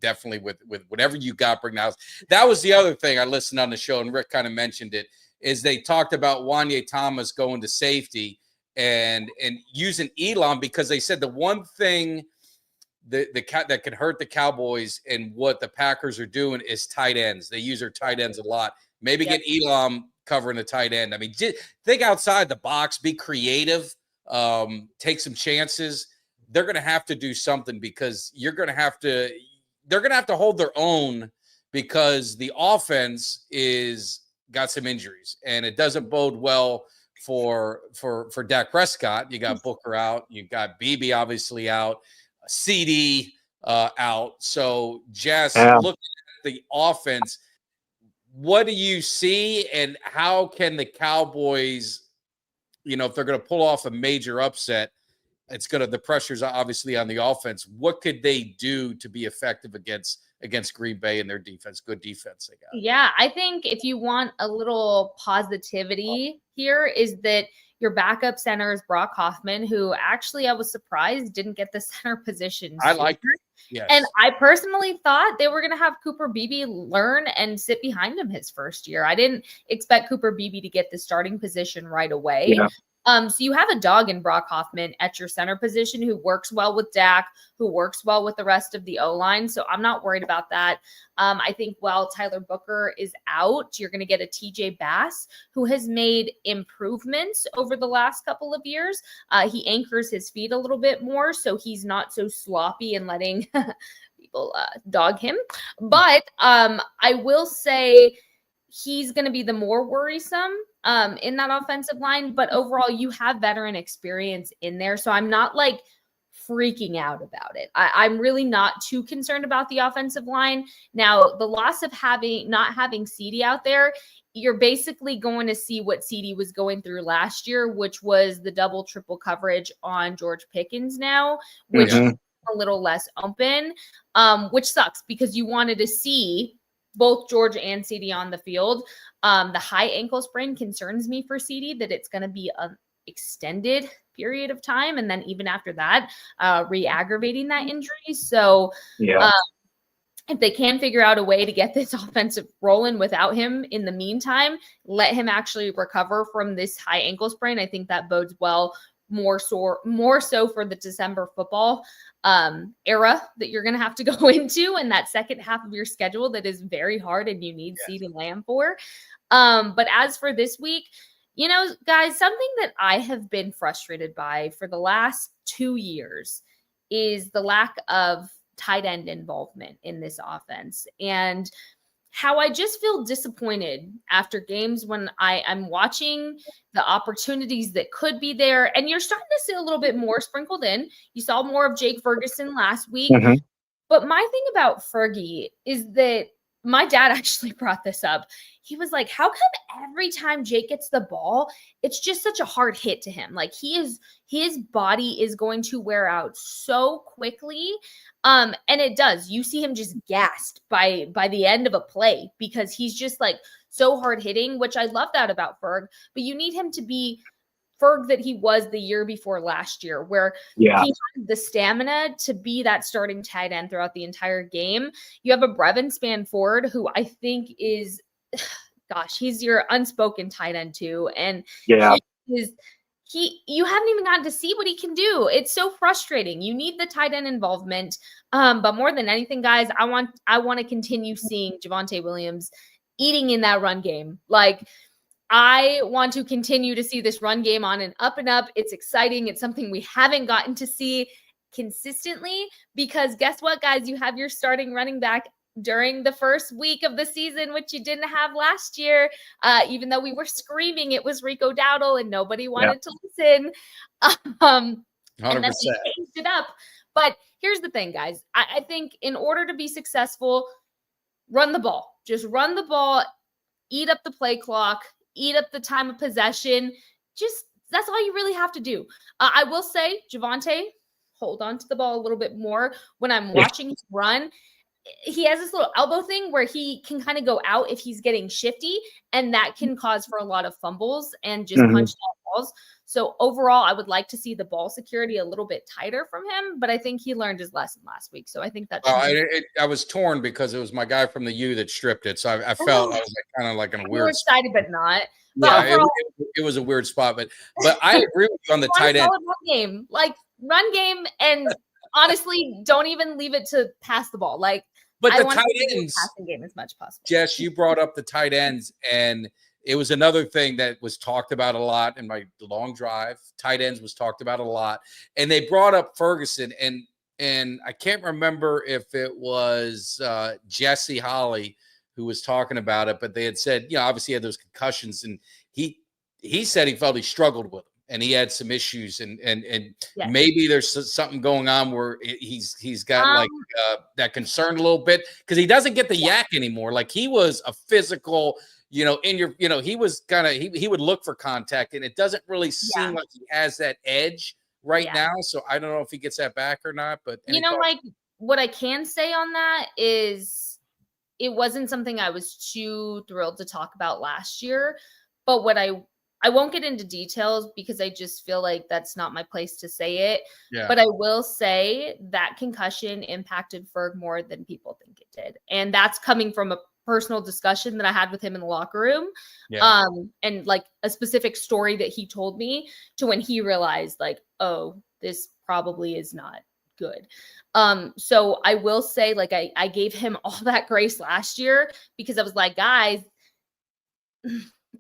definitely with whatever you got, bring the house. That was the other thing I listened on the show, and Rick kind of mentioned it, is they talked about Wanye Thomas going to safety and using Elam, because they said the one thing that could hurt the Cowboys and what the Packers are doing is tight ends. They use their tight ends a lot. Maybe get Elam covering the tight end. I mean, think outside the box, be creative, take some chances. They're going to have to do something, because they're going to have to hold their own, because the offense got some injuries, and it doesn't bode well for Dak Prescott. You got Booker out, you got BB obviously out, CD out. So Jess, looking at the offense, what do you see, and how can the Cowboys, if they're going to pull off a major upset, the pressure's obviously on the offense. What could they do to be effective against Green Bay and their defense? Good defense they got. Yeah, I think if you want a little positivity here, is that your backup center is Brock Hoffman, who actually I was surprised didn't get the center position. I like it. Yes. And I personally thought they were going to have Cooper Beebe learn and sit behind him his first year. I didn't expect Cooper Beebe to get the starting position right away. Yeah. So you have a dog in Brock Hoffman at your center position who works well with Dak, who works well with the rest of the O-line. So I'm not worried about that. I think while Tyler Booker is out, you're going to get a TJ Bass who has made improvements over the last couple of years. He anchors his feet a little bit more, so he's not so sloppy and letting people dog him. But I will say he's going to be the more worrisome in that offensive line. But overall, you have veteran experience in there. So I'm not like freaking out about it. I'm really not too concerned about the offensive line. Now, the loss of not having CD out there, you're basically going to see what CD was going through last year, which was the double, triple coverage on George Pickens now, which is a little less open, which sucks because you wanted to see both George and CD on the field. The high ankle sprain concerns me for CD, that it's going to be an extended period of time. And then even after that, re-aggravating that injury. So if they can figure out a way to get this offensive rolling without him in the meantime, let him actually recover from this high ankle sprain, I think that bodes well more so for the December football era that you're going to have to go into, and that second half of your schedule that is very hard and you need CeeDee Lamb for. But as for this week, guys, something that I have been frustrated by for the last 2 years is the lack of tight end involvement in this offense, and how I just feel disappointed after games when I'm watching the opportunities that could be there. And you're starting to see a little bit more sprinkled in. You saw more of Jake Ferguson last week. But my thing about Fergie is that my dad actually brought this up. He was like, how come every time Jake gets the ball, it's just such a hard hit to him? Like his body is going to wear out so quickly. And it does. You see him just gassed by the end of a play because he's just like so hard hitting, which I love that about Ferg, but you need him to be Ferg that he was the year before last year, where he had the stamina to be that starting tight end throughout the entire game. You have a Brevin Spanford, who I think is, he's your unspoken tight end too. And you haven't even gotten to see what he can do. It's so frustrating. You need the tight end involvement. But more than anything, guys, I want to continue seeing Javonte Williams eating in that run game. Like, I want to continue to see this run game on an up and up. It's exciting. It's something we haven't gotten to see consistently because guess what, guys? You have your starting running back during the first week of the season, which you didn't have last year, even though we were screaming it was Rico Dowdle and nobody wanted to listen. 100%. And then we changed it up. But here's the thing, guys. I think in order to be successful, run the ball. Just run the ball, eat up the play clock, eat up the time of possession. Just that's all you really have to do. I will say, Javonte, hold on to the ball a little bit more. When I'm watching him run, he has this little elbow thing where he can kind of go out if he's getting shifty, and that can cause for a lot of fumbles and just punch down balls. So overall, I would like to see the ball security a little bit tighter from him, but I think he learned his lesson last week. So I think that I was torn because it was my guy from the U that stripped it. So I felt I was kind of like in a weird excited, but not. But yeah, it was a weird spot. But I agree with you on the tight end. Game. Like run game, and honestly, don't even leave it to pass the ball. Like, but the tight ends passing game as much as possible. Jess, you brought up the tight ends, and it was another thing that was talked about a lot in my long drive. Tight ends was talked about a lot, and they brought up Ferguson, and I can't remember if it was Jesse Holly who was talking about it, but they had said, obviously he had those concussions, and he said he felt he struggled with them, and he had some issues, and yes. Maybe there's something going on where he's got that concern a little bit because he doesn't get the yak anymore. Like he was a physical. He was he would look for contact, and it doesn't really seem like he has that edge right now. So I don't know if he gets that back or not. But like what I can say on that is it wasn't something I was too thrilled to talk about last year. But what I won't get into details because I just feel like that's not my place to say it. Yeah. But I will say that concussion impacted Ferg more than people think it did, and that's coming from a personal discussion that I had with him in the locker room. Yeah. And like a specific story that he told me to when he realized like, oh, this probably is not good. So I will say like, I gave him all that grace last year because I was like, guys,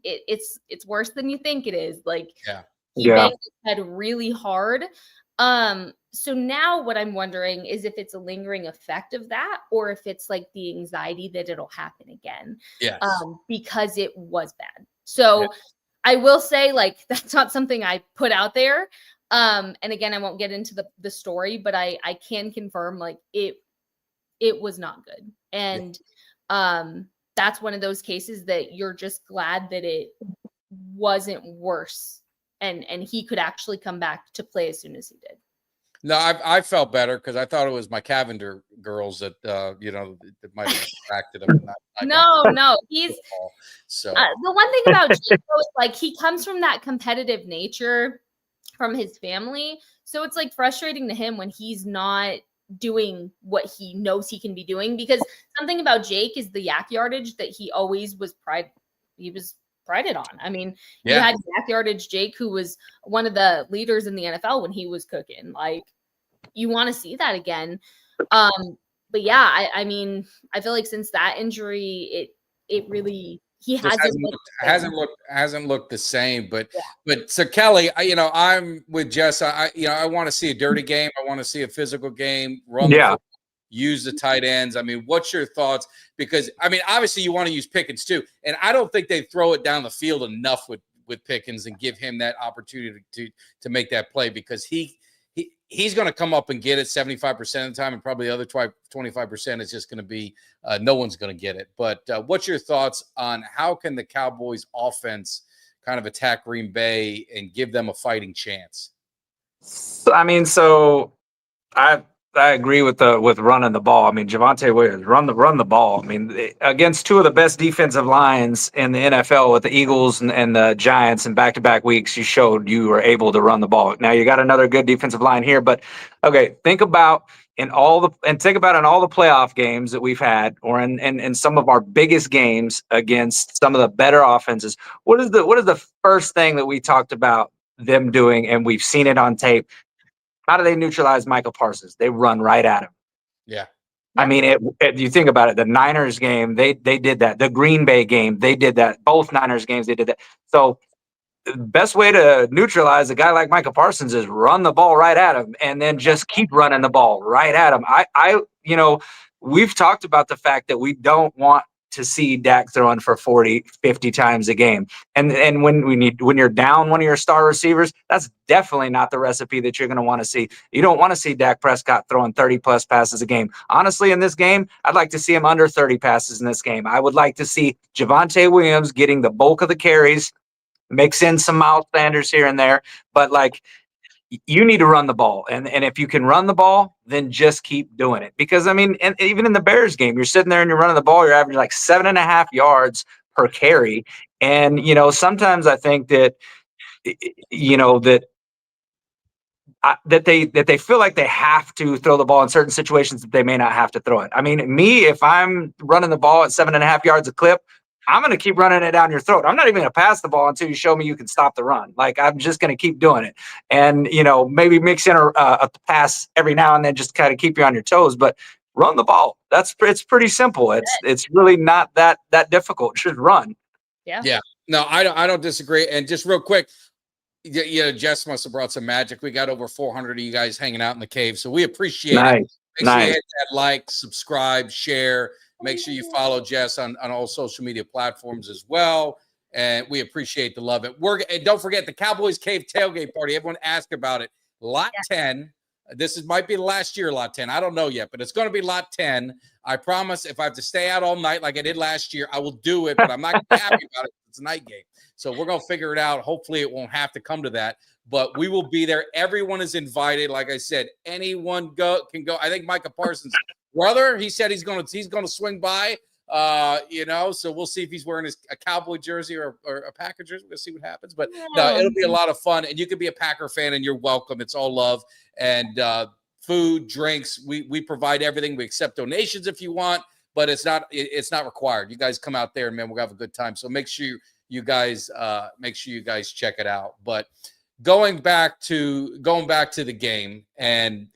it's worse than you think it is. Like he banged his head really hard. So now what I'm wondering is if it's a lingering effect of that or if it's like the anxiety that it'll happen again. Yes. Because it was bad. So I will say like, that's not something I put out there. And again, I won't get into the story, but I can confirm like it was not good. And, that's one of those cases that you're just glad that it wasn't worse and he could actually come back to play as soon as he did. No, I felt better because I thought it was my Cavender girls that that might have distracted him. No, he's so. The one thing about Chico is like he comes from that competitive nature from his family, so it's like frustrating to him when he's not doing what he knows he can be doing. Because something about Jake is the yak yardage that he always was prided on. I mean, you had yak yardage Jake, who was one of the leaders in the NFL when he was cooking. Like, you want to see that again. But yeah, I mean, I feel like since that injury, it really he hasn't looked the same. But so Kelly, I'm with Jess. I want to see a dirty game. I want to see a physical game. Run the football, use the tight ends. I mean, what's your thoughts? Because I mean, obviously you want to use Pickens too, and I don't think they throw it down the field enough with Pickens and give him that opportunity to make that play because he's going to come up and get it 75% of the time, and probably the other 25% is just going to be no one's going to get it. But what's your thoughts on how can the Cowboys offense kind of attack Green Bay and give them a fighting chance? I mean, so I agree with running the ball. I mean, Javonte Williams, run the ball. I mean, against two of the best defensive lines in the NFL with the Eagles and the Giants in back-to-back weeks, you showed you were able to run the ball. Now you got another good defensive line here, but okay, think about in all the playoff games that we've had, or in some of our biggest games against some of the better offenses. What is the first thing that we talked about them doing, and we've seen it on tape? How do they neutralize Micah Parsons? They run right at him. Yeah. I mean, you think about it, the Niners game, they did that. The Green Bay game, they did that. Both Niners games, they did that. So the best way to neutralize a guy like Micah Parsons is run the ball right at him and then just keep running the ball right at him. We've talked about the fact that we don't want to see Dak throwing for 40, 50 times a game. And when you're down one of your star receivers, that's definitely not the recipe that you're going to want to see. You don't want to see Dak Prescott throwing 30 plus passes a game. Honestly, in this game, I'd like to see him under 30 passes in this game. I would like to see Javonte Williams getting the bulk of the carries, mix in some Miles Sanders here and there, but like, you need to run the ball. And if you can run the ball, then just keep doing it. Because, I mean, and even in the Bears game, you're sitting there and you're running the ball, you're averaging like 7.5 yards per carry. And, sometimes I think that, that they feel like they have to throw the ball in certain situations that they may not have to throw it. I mean, if I'm running the ball at 7.5 yards a clip, I'm going to keep running it down your throat. I'm not even going to pass the ball until you show me you can stop the run. Like, I'm just going to keep doing it. And, maybe mix in a pass every now and then, just kind of keep you on your toes, but run the ball. It's pretty simple. It's really not that difficult. Just run. Yeah. Yeah. No, I don't disagree. And just real quick, Jess must have brought some magic. We got over 400 of you guys hanging out in the cave. So we appreciate it. Make sure you hit that like, subscribe, share. Make sure you follow Jess on all social media platforms as well. And we appreciate the love. And don't forget the Cowboys Cave tailgate party. Everyone asked about it. Lot 10. Might be the last year, Lot 10. I don't know yet, but it's going to be Lot 10. I promise if I have to stay out all night like I did last year, I will do it, but I'm not happy about it. It's a night game. So we're going to figure it out. Hopefully it won't have to come to that, but we will be there. Everyone is invited. Like I said, anyone can go. I think Micah Parsons' brother, he said he's going to swing by, so we'll see if he's wearing a Cowboy jersey or a Packer jersey. We'll see what happens, but no, it'll be a lot of fun, and you could be a Packer fan and you're welcome. It's all love and food, drinks. We provide everything. We accept donations if you want, but it's not required. You guys come out there and man, we'll have a good time. So make sure you guys check it out. But going back to the game and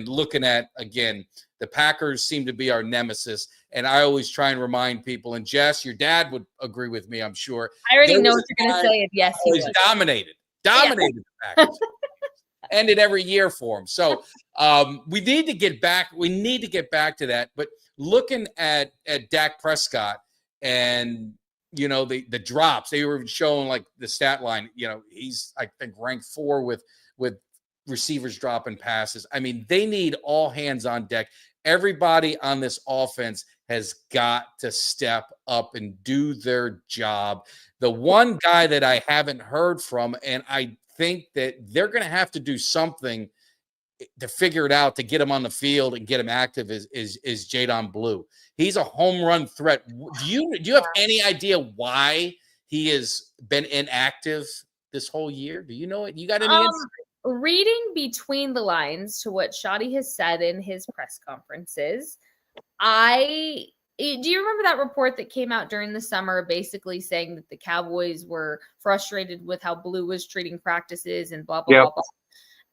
looking at, again, the Packers seem to be our nemesis. And I always try and remind people, and Jess, your dad would agree with me, I'm sure. I already know what you're going to say. Yes, he would. Dominated the Packers. Ended every year for him. So we need to get back to that. But looking at Dak Prescott and the drops, they were showing like the stat line, he's I think ranked 4 with receivers dropping passes. I mean, they need all hands on deck. Everybody on this offense has got to step up and do their job. The one guy that I haven't heard from, and I think that they're going to have to do something to figure it out to get him on the field and get him active, is Jadon Blue. He's a home run threat. Do you have any idea why he has been inactive this whole year? Do you know it? You got any insight? Reading between the lines to what Shoddy has said in his press conferences, do you remember that report that came out during the summer basically saying that the Cowboys were frustrated with how Blue was treating practices and blah, blah, blah, blah,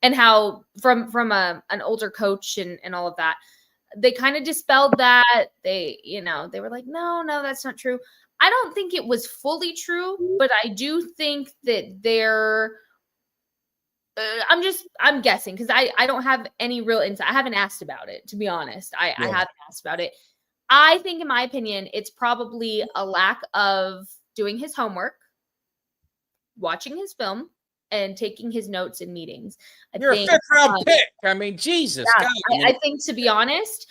and how from an older coach and all of that, they kind of dispelled that. They were like, no, that's not true. I don't think it was fully true, but I do think that they're I'm guessing because I don't have any real insight. I haven't asked about it, to be honest. I haven't asked about it. I think, in my opinion, it's probably a lack of doing his homework, watching his film, and taking his notes in meetings. You're a 5th-round pick. I mean, Jesus. Yeah, God, I think, to be honest,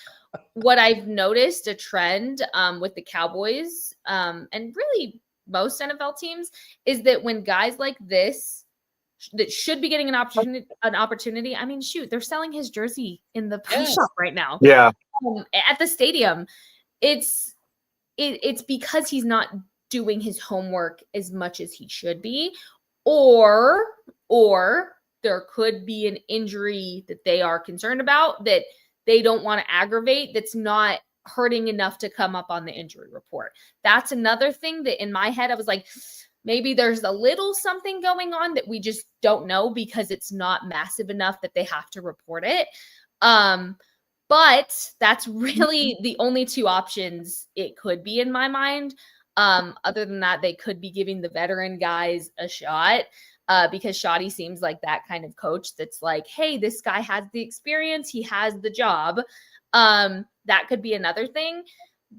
what I've noticed a trend with the Cowboys and really most NFL teams is that when guys like this that should be getting an opportunity. I mean, shoot, they're selling his jersey in the pro shop right now. Yeah. At the stadium. It's because he's not doing his homework as much as he should be, or there could be an injury that they are concerned about that they don't want to aggravate that's not hurting enough to come up on the injury report. That's another thing that in my head I was like, maybe there's a little something going on that we just don't know because it's not massive enough that they have to report it. But that's really the only two options it could be in my mind. Other than that, they could be giving the veteran guys a shot because Shoddy seems like that kind of coach that's like, hey, this guy has the experience. He has the job. That could be another thing.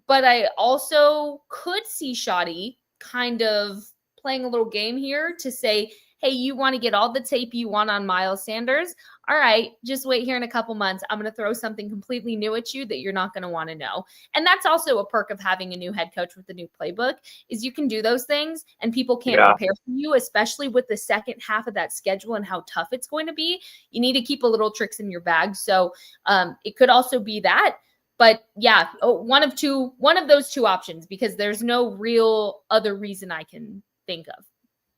But I also could see Shoddy kind of playing a little game here to say, hey, you want to get all the tape you want on Miles Sanders? All right, just wait here in a couple months. I'm going to throw something completely new at you that you're not going to want to know. And that's also a perk of having a new head coach with a new playbook is you can do those things and people can't prepare for you, especially with the second half of that schedule and how tough it's going to be. You need to keep a little tricks in your bag. So it could also be that. But yeah, one of those two options, because there's no real other reason I can think of.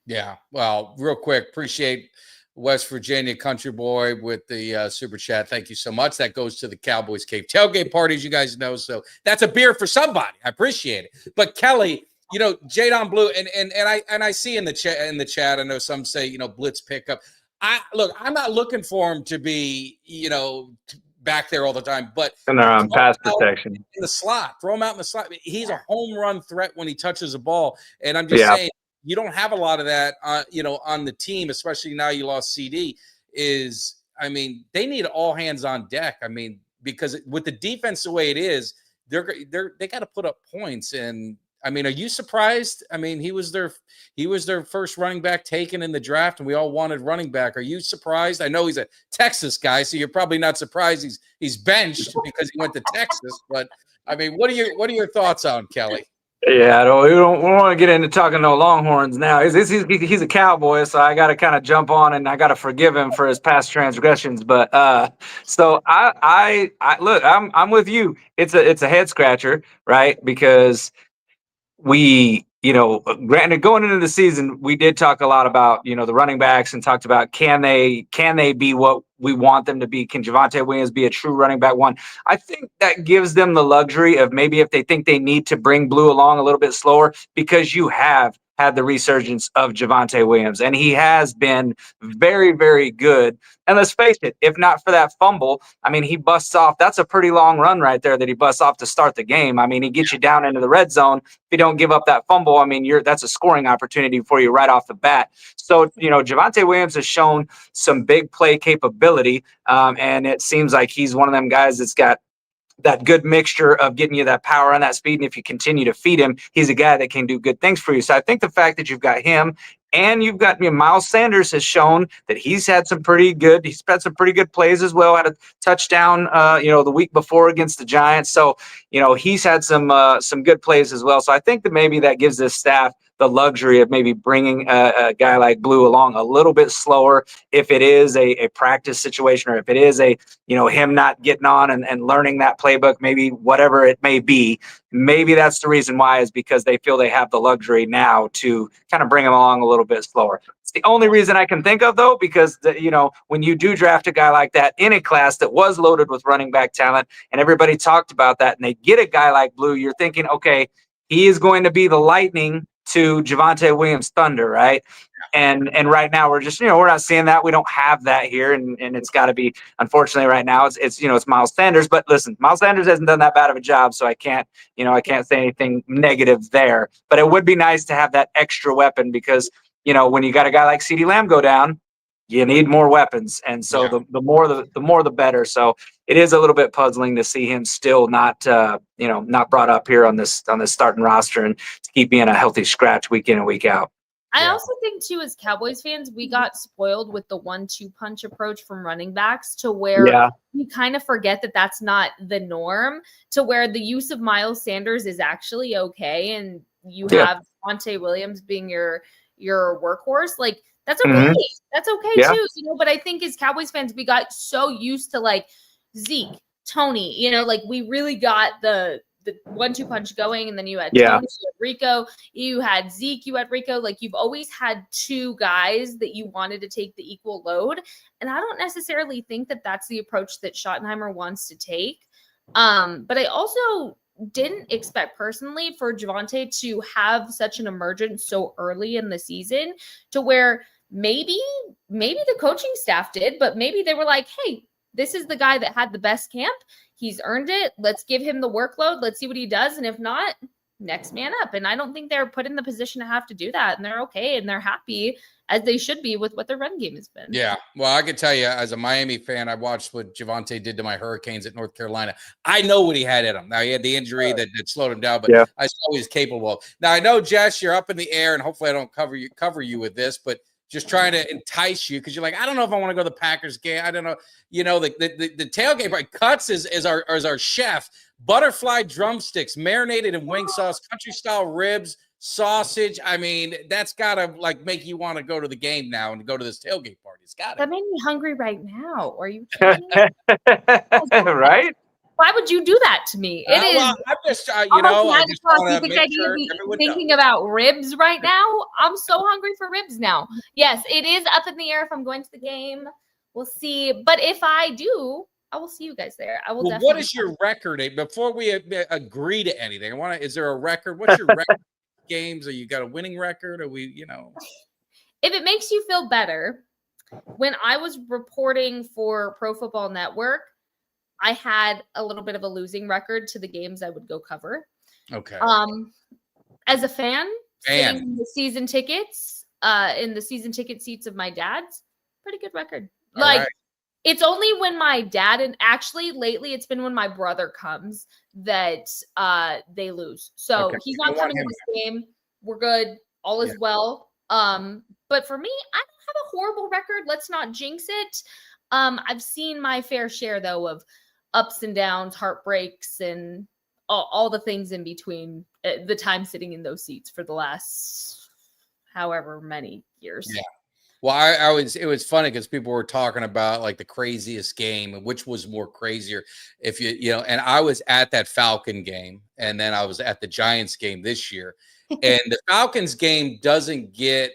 Yeah. Well, real quick, appreciate West Virginia Country Boy with the super chat. Thank you so much. That goes to the Cowboys Cave tailgate parties, you guys know. So that's a beer for somebody. I appreciate it. But Kelly, Jadon Blue, and I see in the chat, I know some say, blitz pickup. I'm not looking for him to be, back there all the time, but and they're on pass protection in the slot. Throw him out in the slot. He's a home run threat when he touches the ball. And I'm just saying, you don't have a lot of that, on the team, especially now you lost CD. They need all hands on deck. Because with the defense the way it is, they got to put up points. And are you surprised? He was their first running back taken in the draft, and we all wanted running back. Are you surprised? I know he's a Texas guy, so you're probably not surprised he's benched because he went to Texas. But what are your thoughts on Kelly? Yeah, we don't want to get into talking no Longhorns now. He's a Cowboy, so I got to kind of jump on and I got to forgive him for his past transgressions. But so I look, I'm with you. It's a head scratcher, right? Because granted, going into the season, we did talk a lot about, the running backs and talked about can they be what we want them to be? Can Javonte Williams be a true running back one? I think that gives them the luxury of maybe if they think they need to bring Blue along a little bit slower, because you have had the resurgence of Javonte Williams, and he has been very, very good. And let's face it, if not for that fumble, he busts off. That's a pretty long run right there that he busts off to start the game. He gets you down into the red zone. If you don't give up that fumble, that's a scoring opportunity for you right off the bat. So, Javonte Williams has shown some big play capability, and it seems like he's one of them guys that's got that good mixture of getting you that power and that speed. And if you continue to feed him, he's a guy that can do good things for you. So I think the fact that you've got him and you've got Miles Sanders has shown that he's had some pretty good plays as well. Had a touchdown, the week before against the Giants. So, he's had some good plays as well. So I think that maybe that gives this staff the luxury of maybe bringing a guy like Blue along a little bit slower if it is a practice situation, or if it is him not getting on and learning that playbook, maybe whatever it may be. Maybe that's the reason why, is because they feel they have the luxury now to kind of bring him along a little bit slower. It's the only reason I can think of, though, because when you do draft a guy like that in a class that was loaded with running back talent, and everybody talked about that, and they get a guy like Blue, you're thinking, okay, he is going to be the lightning to Javonte Williams' thunder, right? And right now we're just, we're not seeing that. We don't have that here. And it's got to be, unfortunately, right now it's Miles Sanders. But listen, Miles Sanders hasn't done that bad of a job, so I can't say anything negative there. But it would be nice to have that extra weapon, because, when you got a guy like CeeDee Lamb go down, you need more weapons. And so the more the better. So it is a little bit puzzling to see him still not brought up here on this starting roster and to keep being a healthy scratch week in and week out. I also think, too, as Cowboys fans, we got spoiled with the 1-2 punch approach from running backs, to where you kind of forget that that's not the norm, to where the use of Miles Sanders is actually okay. And you have Javonte Williams being your workhorse. Like, that's okay. Mm-hmm. That's okay, too. But I think as Cowboys fans, we got so used to, like, Zeke, Tony, we really got the 1-2 punch going, and then you had Tony, you had Rico, you had Zeke, you had Rico. Like, you've always had two guys that you wanted to take the equal load. And I don't necessarily think that that's the approach that Schottenheimer wants to take. But I also didn't expect personally for Javonte to have such an emergence so early in the season, to where maybe the coaching staff did, but maybe they were like, hey, this is the guy that had the best camp. He's earned it. Let's give him the workload. Let's see what he does. And if not, next man up. And I don't think they're put in the position to have to do that. And they're okay. And they're happy, as they should be, with what their run game has been. Yeah. Well, I can tell you, as a Miami fan, I watched what Javonte did to my Hurricanes at North Carolina. I know what he had in him. Now, he had the injury that slowed him down, but I saw he's capable of. Now, I know, Jess, you're up in the air, and hopefully I don't cover you with this, but just trying to entice you, because you're like, I don't know if I want to go to the Packers game. I don't know. You know, the tailgate, right? Cuts is our chef. Butterfly drumsticks, marinated in wing sauce, country style ribs, sausage. I mean, that's gotta like make you want to go to the game now and go to this tailgate party. It's got That made me hungry right now. Are you kidding me? Right? Why would you do that to me? It is. Well, I'm just, you know, I just want to make sure thinking about ribs right now. I'm so hungry for ribs now. Yes, it is up in the air if I'm going to the game. We'll see. But if I do, I will see you guys there. I will. Well, what is your record? Before we agree to anything, is there a record? What's your record? Games? Or you got a winning record? Or we, if it makes you feel better, when I was reporting for Pro Football Network, I had a little bit of a losing record to the games I would go cover. Okay. As a fan, sitting in the season tickets, in the season ticket seats of my dad's, pretty good record. It's only when my dad, and actually lately it's been when my brother comes that they lose. So he's not coming to this game. We're good. All is well. But for me, I don't have a horrible record. Let's not jinx it. I've seen my fair share, though, of ups and downs, heartbreaks, and all the things in between the time sitting in those seats for the last however many years. Yeah. Well, it was funny because people were talking about like the craziest game, which was more crazier. If and I was at that Falcon game, and then I was at the Giants game this year, and the Falcons game doesn't get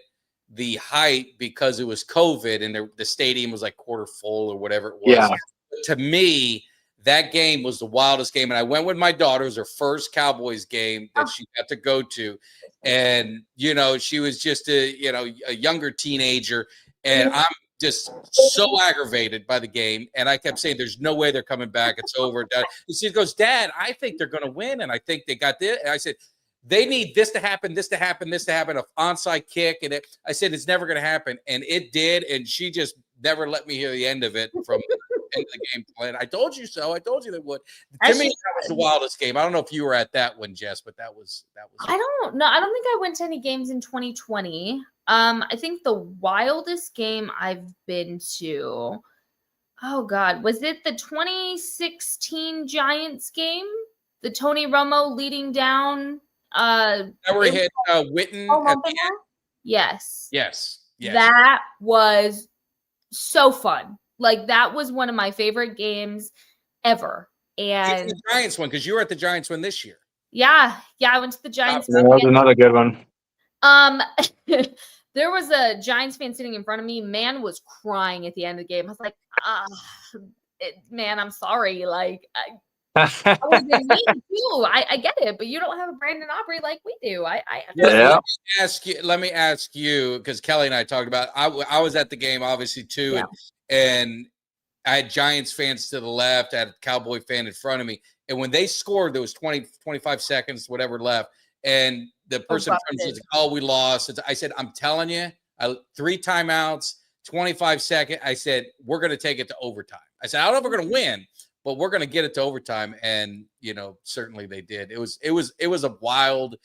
the hype because it was COVID and the stadium was like quarter full or whatever it was. Yeah. To me, that game was the wildest game. And I went with my daughter. It was her first Cowboys game that she got to go to. And, she was just a younger teenager. And I'm just so aggravated by the game. And I kept saying, there's no way they're coming back. It's over. And she goes, Dad, I think they're going to win. And I think they got this. And I said, they need this to happen, this to happen, this to happen, an onside kick. And I said, it's never going to happen. And it did. And she just never let me hear the end of it from the end of the game plan. I told you so. I told you they would. To me, that was the wildest game. I don't know if you were at that one, Jess, but that was. I don't know. I don't think I went to any games in 2020. I think the wildest game I've been to, oh God, was it the 2016 Giants game? The Tony Romo leading down. Where he hit Witten at the end? Yes. Yes. That was so fun. Like, that was one of my favorite games ever. And the Giants one, because you were at the Giants one this year. Yeah, I went to the Giants. That was another good one. There was a Giants fan sitting in front of me. Man was crying at the end of the game. I was like, man, I'm sorry. Like, I was in me too. I get it, but you don't have a Brandon Aubrey like we do. I yeah. Let me ask you, because Kelly and I talked about. I was at the game obviously too, and I had Giants fans to the left, I had a Cowboy fan in front of me, and when they scored, there was 25 seconds, whatever left, and the person in front of me said, "Oh, we lost." I said, "I'm telling you, 3 timeouts, 25 seconds." I said, "We're going to take it to overtime." I said, "I don't know if we're going to win, but we're going to get it to overtime." And, certainly they did. It was a wild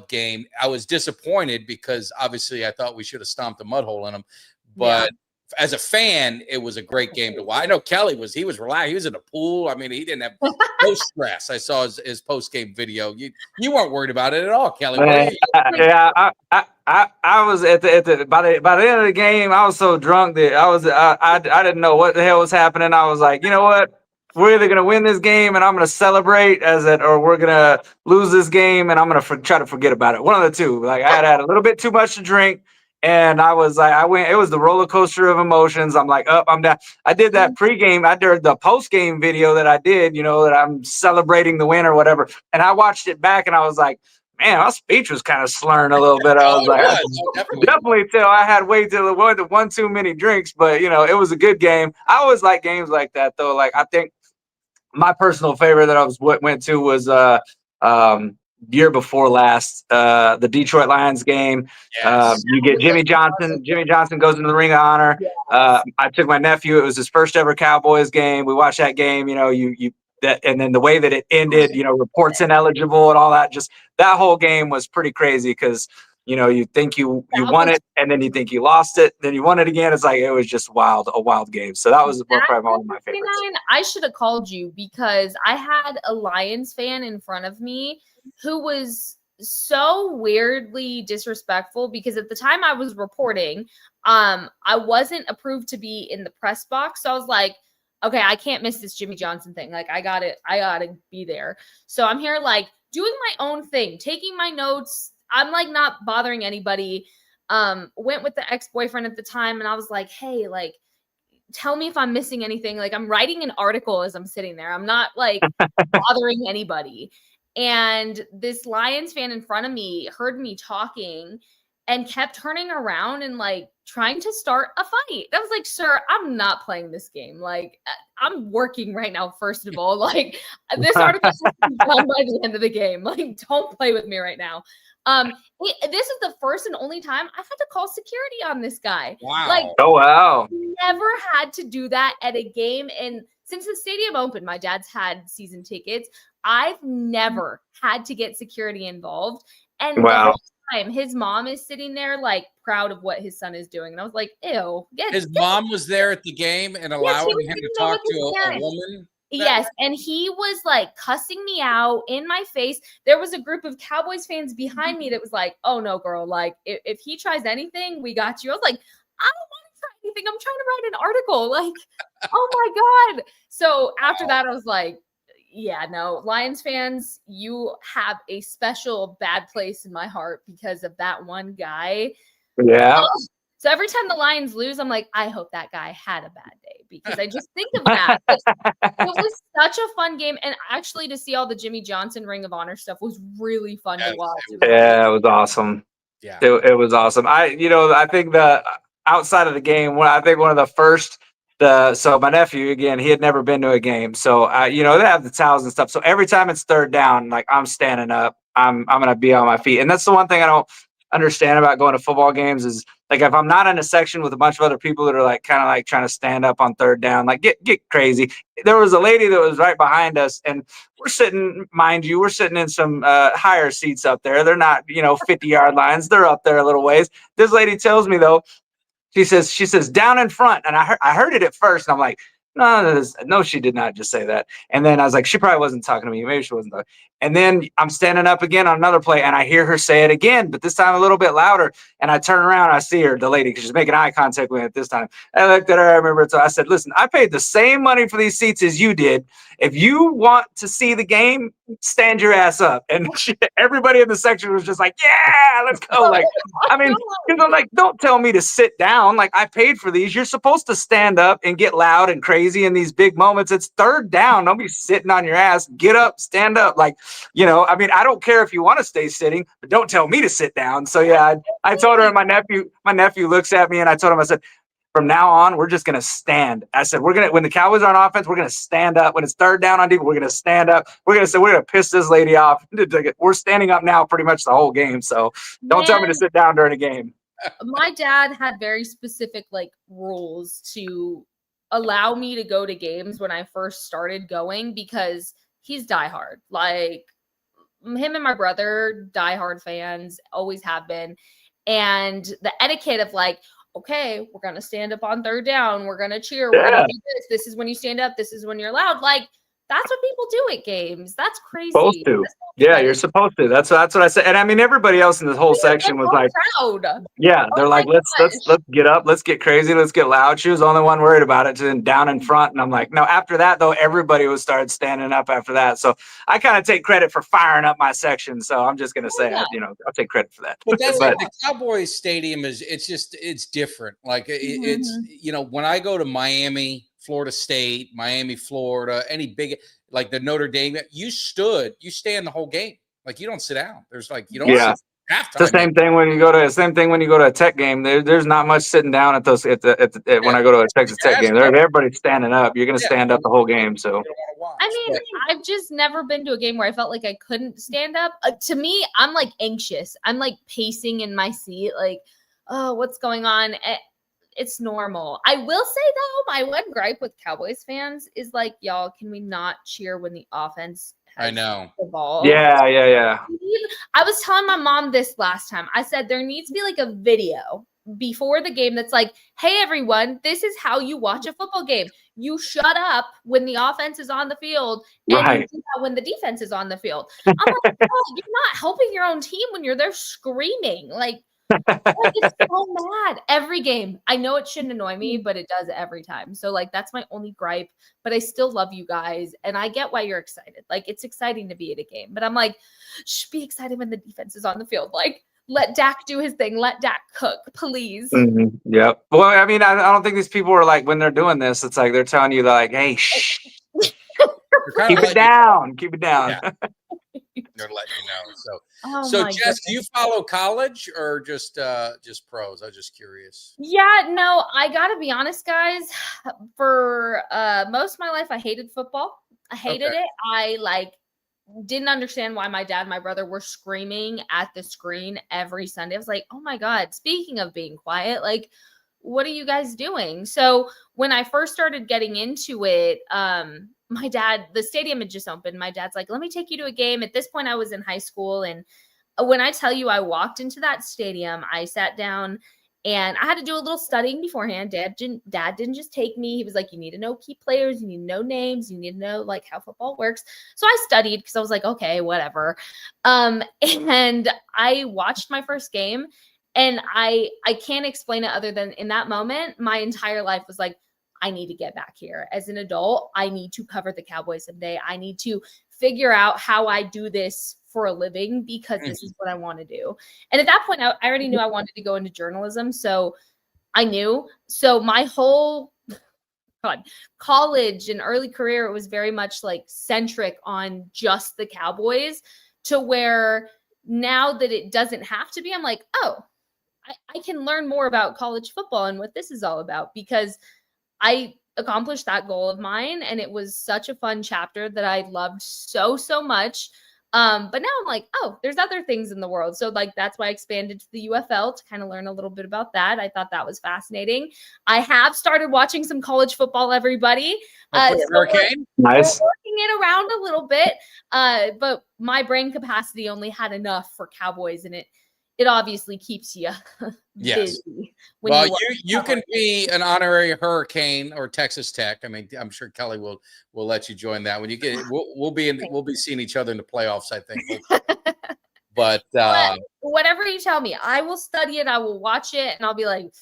game. I was disappointed because obviously I thought we should have stomped a mud hole in them. But as a fan, it was a great game to watch. I know Kelly was relaxed. He was in the pool. I mean, he didn't have no stress. I saw his post-game video. You weren't worried about it at all, Kelly. I was at the by the end of the game, I was so drunk that I didn't know what the hell was happening. I was like, you know what? We're either going to win this game and I'm going to celebrate or we're going to lose this game and I'm going to try to forget about it. One of the two. Like, I had a little bit too much to drink and I was like, it was the roller coaster of emotions. I'm like, I'm down. I did that pregame. I did the postgame video that I did, that I'm celebrating the win or whatever. And I watched it back and I was like, man, my speech was kind of slurring a little bit. I was like, definitely till I had wait till it was one too many drinks, but it was a good game. I always like games like that though. Like I think my personal favorite that went to was year before last, the Detroit Lions game. Yes. You get Jimmy Johnson. Jimmy Johnson goes into the Ring of Honor. Yes. I took my nephew. It was his first ever Cowboys game. We watched that game. And then the way that it ended, reports ineligible and all that. Just that whole game was pretty crazy because you think you won it, and then you think you lost it, then you won it again. It's like it was just a wild game. So that was probably one of my favorites. I should have called you because I had a Lions fan in front of me who was so weirdly disrespectful because at the time I was reporting, I wasn't approved to be in the press box. So I was like, okay, I can't miss this Jimmy Johnson thing. Like I gotta be there. So I'm here like doing my own thing, taking my notes. I'm like not bothering anybody. Went with the ex-boyfriend at the time and I was like, hey, like, tell me if I'm missing anything. Like I'm writing an article as I'm sitting there. I'm not like bothering anybody. And this Lions fan in front of me heard me talking and kept turning around and like trying to start a fight. I was like, sir, I'm not playing this game. Like I'm working right now. First of all, like this article has to be done by the end of the game. Like don't play with me right now. This is the first and only time I've had to call security on this guy. Wow. Like, oh wow, never had to do that at a game. And since the stadium opened, my dad's had season tickets. I've never had to get security involved. And wow. the whole time, his mom is sitting there like proud of what his son is doing. And I was like, ew. His mom was there at the game and allowing him to talk to a woman. Yes, and he was like cussing me out in my face. There was a group of Cowboys fans behind me that was like, oh no, girl, like if he tries anything, we got you. I was like, I don't want to try anything. I'm trying to write an article. Like, oh my God. So after that, I was like, yeah, no, Lions fans, you have a special bad place in my heart because of that one guy. Yeah. So every time the Lions lose, I'm like, I hope that guy had a bad day because I just think of that. It was such a fun game. And actually to see all the Jimmy Johnson Ring of Honor stuff was really fun to watch. Yeah, it was awesome. Yeah. It was awesome. I think the outside of the game, I think one of the first, so my nephew, again, he had never been to a game. So, they have the towels and stuff. So every time it's third down, like I'm standing up, I'm going to be on my feet. And that's the one thing I don't understand about going to football games is like, if I'm not in a section with a bunch of other people that are like, kind of like trying to stand up on third down, like get crazy. There was a lady that was right behind us and we're sitting in some higher seats up there. They're not, 50-yard lines. They're up there a little ways. This lady tells me though, she says down in front. And I heard it at first. And I'm like, no, she did not just say that. And then I was like, she probably wasn't talking to me. Maybe she wasn't talking. And then I'm standing up again on another play and I hear her say it again, but this time a little bit louder. And I turn around, I see her, the lady, because she's making eye contact with me at this time. I looked at her, I remember. So I said, listen, I paid the same money for these seats as you did. If you want to see the game, stand your ass up. And everybody in the section was just like, yeah, let's go. Like, I mean, like, don't tell me to sit down. Like, I paid for these. You're supposed to stand up and get loud and crazy in these big moments. It's third down. Don't be sitting on your ass. Get up, stand up. Like, I mean, I don't care if you want to stay sitting, but don't tell me to sit down. So yeah, I told her, and my nephew looks at me and I told him, I said, from now on, we're just going to stand. I said, when the Cowboys are on offense, we're going to stand up. When it's third down on defense, we're going to stand up. We're going to say, we're going to piss this lady off. We're standing up now pretty much the whole game. So don't tell me to sit down during a game. My dad had very specific rules to allow me to go to games when I first started going because he's diehard. Like him and my brother, diehard fans, always have been. And the etiquette of okay, we're going to stand up on third down. We're going to cheer. We're going to do this. This is when you stand up. This is when you're loud. Like, that's what people do at games. That's crazy. Supposed to. Yeah, you're supposed to. That's what I said. And I mean, everybody else in this whole section was like, proud. Yeah, they're like, let's get up, let's get crazy, let's get loud. She was the only one worried about it, and down in front. And I'm like, no. After that, though, everybody started standing up after that. So I kind of take credit for firing up my section. So I'm just gonna say, I'll take credit for that. But that's like the Cowboys Stadium it's different. Like it's when I go to Miami, Florida State, Miami, Florida, any big like the Notre Dame, you stay in the whole game. Like you don't sit down. There's like you don't Yeah. sit halftime. It's the same thing when you go to a Tech game. There's not much sitting down at those when I go to a Texas Tech game. Everybody's standing up. You're gonna stand up the whole game. So You don't want to watch. I mean, I've just never been to a game where I felt like I couldn't stand up. To me, I'm like anxious. I'm like pacing in my seat, like, oh, what's going on? It's normal. I will say though, my one gripe with Cowboys fans is like, y'all, can we not cheer when the offense has I know. the ball? yeah. I was telling my mom this last time. I said there needs to be like a video before the game that's like, hey everyone, this is how you watch a football game. You shut up when the offense is on the field and Right. you do that when the defense is on the field. I'm like, oh, you're not helping your own team when you're there screaming. Like it's so mad every game. I know it shouldn't annoy me, but it does every time. So like that's my only gripe. But I still love you guys, and I get why you're excited. Like it's exciting to be at a game, but I'm like, be excited when the defense is on the field. Like let Dak do his thing. Let Dak cook, please. Mm-hmm. Yep. Well, I mean, I don't think these people are like when they're doing this. It's like they're telling you like, hey, shh, keep it down. Keep it down. Yeah. They're letting you know. Oh So my Jess, goodness. do you follow college or just pros? I was just curious. Yeah, no, I gotta be honest, guys. For most of my life, I hated football. I hated it. I like didn't understand why my dad and my brother were screaming at the screen every Sunday. I was like, oh my God, speaking of being quiet, like, what are you guys doing? So when I first started getting into it, my dad, the stadium had just opened. My dad's like, let me take you to a game. At this point, I was in high school. And when I tell you I walked into that stadium, I sat down and I had to do a little studying beforehand. Dad didn't just take me. He was like, you need to know key players. You need to know names. You need to know like how football works. So I studied because I was like, okay, whatever. And I watched my first game, and I can't explain it other than in that moment, my entire life was like, I need to get back here. As an adult, I need to cover the Cowboys someday. I need to figure out how I do this for a living because this is what I want to do. And at that point, I already knew I wanted to go into journalism. So I knew. So my whole college and early career, it was very much like centric on just the Cowboys, to where now that it doesn't have to be, I'm like, oh, I can learn more about college football and what this is all about, because I accomplished that goal of mine. And it was such a fun chapter that I loved so, so much. But now I'm like, oh, there's other things in the world. So like, that's why I expanded to the UFL to kind of learn a little bit about that. I thought that was fascinating. I have started watching some college football, everybody. Hurricane? Nice. We're working it around a little bit. But my brain capacity only had enough for Cowboys, and it obviously keeps you busy. Well, you can be an honorary Hurricane or Texas Tech. I mean, I'm sure Kelly will let you join that when you get. We'll be seeing each other in the playoffs, I think. But whatever you tell me, I will study it. I will watch it, and I'll be like,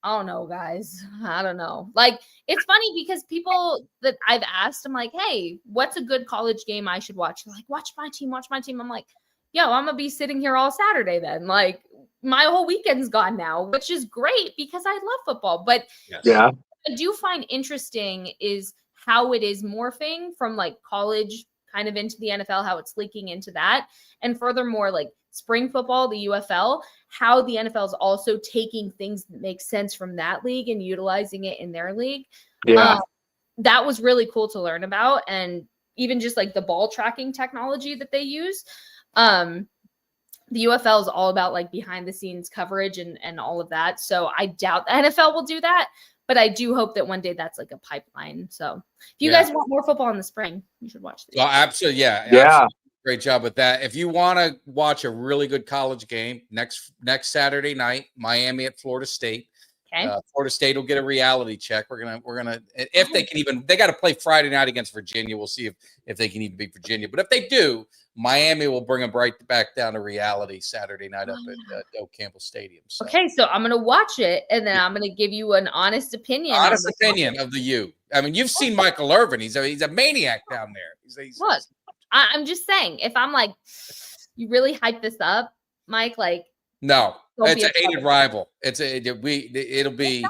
I don't know, guys. I don't know. Like, it's funny because people that I've asked, I'm like, hey, what's a good college game I should watch? They're like, watch my team. I'm like, yo, I'm gonna be sitting here all Saturday then. Like, my whole weekend's gone now, which is great because I love football. But yeah, I do find interesting is how it is morphing from like college kind of into the NFL, how it's leaking into that. And furthermore, like spring football, the UFL, how the NFL is also taking things that make sense from that league and utilizing it in their league. Yeah. That was really cool to learn about. And even just like the ball tracking technology that they use. The UFL is all about like behind the scenes coverage and all of that. So I doubt the NFL will do that, but I do hope that one day that's like a pipeline. So if you guys want more football in the spring, you should watch this. Well, absolutely. Yeah. Absolutely. Great job with that. If you want to watch a really good college game next Saturday night, Miami at Florida State. Okay. Florida State will get a reality check. We're gonna if they can even, they got to play Friday night against Virginia. We'll see if they can even beat Virginia. But if they do, Miami will bring them right back down to reality Saturday night up at Doak Campbell Stadium. So. Okay, so I'm gonna watch it and then I'm gonna give you an honest opinion. Honest opinion of the U. I mean, you've seen Michael Irvin. He's a maniac down there. Look, I'm just saying, if I'm like, you really hype this up, Mike, like. No, it's an hated rival. It'll be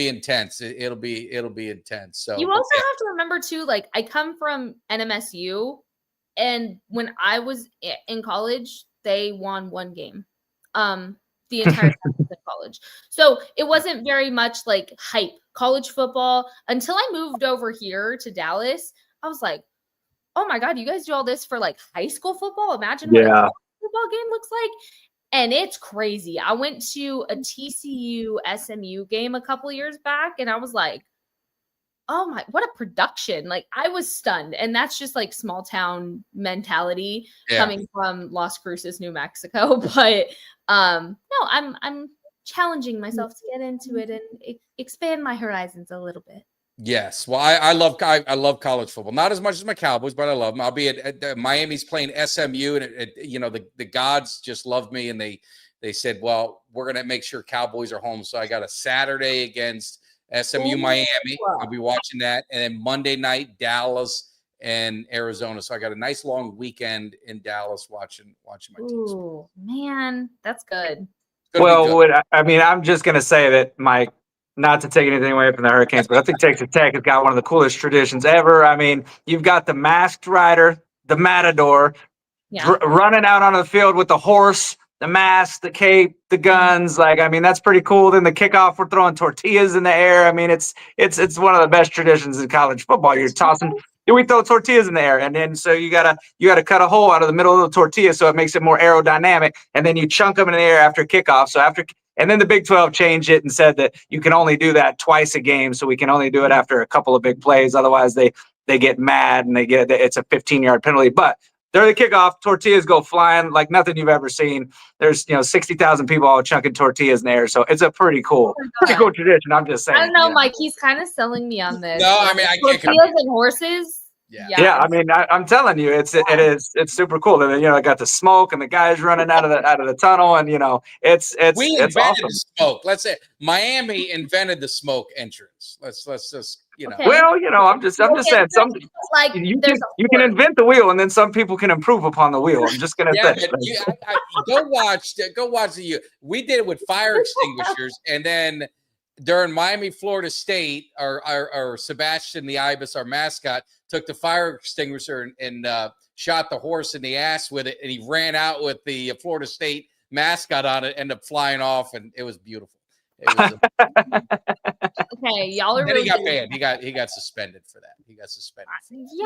intense. It'll be intense. So you also have to remember too, like I come from NMSU, And when I was in college, they won one game. The entire time I was in college. So it wasn't very much like hype. College football, until I moved over here to Dallas, I was like, oh my God, you guys do all this for like high school football? Imagine what a college football game looks like. And it's crazy. I went to a TCU SMU game a couple years back, and I was like, oh my, what a production. Like, I was stunned. And that's just like small town mentality coming from Las Cruces, New Mexico. But no, I'm challenging myself to get into it and expand my horizons a little bit. Yes. Well, I love college football. Not as much as my Cowboys, but I love them. I'll be at Miami's playing SMU, and you know, the gods just love me, and they said, well, we're gonna make sure Cowboys are home. So I got a Saturday against SMU Miami. I'll be watching that, and then Monday night Dallas and Arizona. So I got a nice long weekend in Dallas watching my teams. Ooh, man, that's good. Well, I mean, I'm just gonna say that, Mike, not to take anything away from the Hurricanes, but I think Texas Tech has got one of the coolest traditions ever. I mean, you've got the masked rider, the matador, running out on the field with the horse, the mask, the cape, the guns. Like, I mean, that's pretty cool. Then the kickoff, we're throwing tortillas in the air. I mean, it's one of the best traditions in college football. You're tossing. We throw tortillas in the air, and then so you gotta cut a hole out of the middle of the tortilla so it makes it more aerodynamic, and then you chunk them in the air after kickoff. And then the Big 12 changed it and said that you can only do that twice a game, so we can only do it after a couple of big plays. Otherwise, they get mad and it's a 15-yard penalty. But during the kickoff, tortillas go flying like nothing you've ever seen. There's 60,000 people all chunking tortillas in the air, so it's a pretty cool tradition. I'm just saying. I don't know, Mike. He's kind of selling me on this. No, I mean, I can't. Tortillas and horses. Yeah. I mean, I'm telling you, it's super cool. And I got the smoke and the guys running out of the tunnel, and it's invented awesome. the smoke. Let's say Miami invented the smoke entrance. Let's just Okay. Well, I'm just saying, like you can invent the wheel, and then some people can improve upon the wheel. I'm just gonna say. Go watch we did it with fire extinguishers, and then during Miami, Florida State, our Sebastian the Ibis, our mascot, took the fire extinguisher and shot the horse in the ass with it, and he ran out with the Florida State mascot on it, ended up flying off, and it was beautiful. Okay, y'all are. Then he got banned. He got suspended for that. Yeah,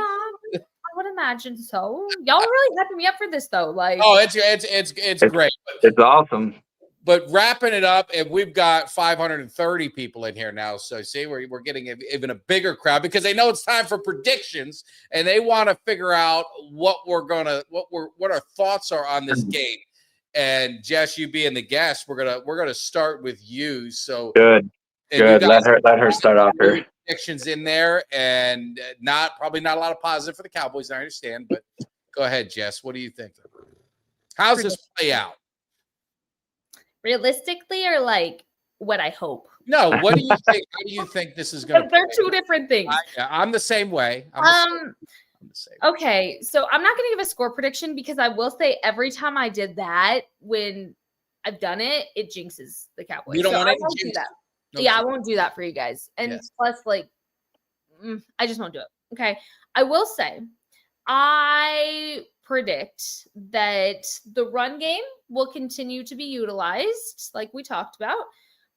I would imagine so. Y'all are really hyping me up for this, though. Like, oh, it's great. It's awesome. But wrapping it up, and we've got 530 people in here now. So see, we're getting even a bigger crowd because they know it's time for predictions, and they want to figure out what our thoughts are on this game. And Jess, you being the guest, we're gonna start with you. So good. Let her start off here. Predictions in there, and probably not a lot of positive for the Cowboys. I understand, but go ahead, Jess. What do you think? How's this play out? Realistically, or like what I hope? No, what do you think? How do you think this is going to? They're two different things. I'm the same way. Okay, so I'm not going to give a score prediction because I will say every time I did that, when I've done it, it jinxes the Cowboys. You don't want to do that. No, yeah, I won't do that for you guys. And plus, like, I just won't do it. Okay, I will say, I predict that the run game will continue to be utilized, like we talked about.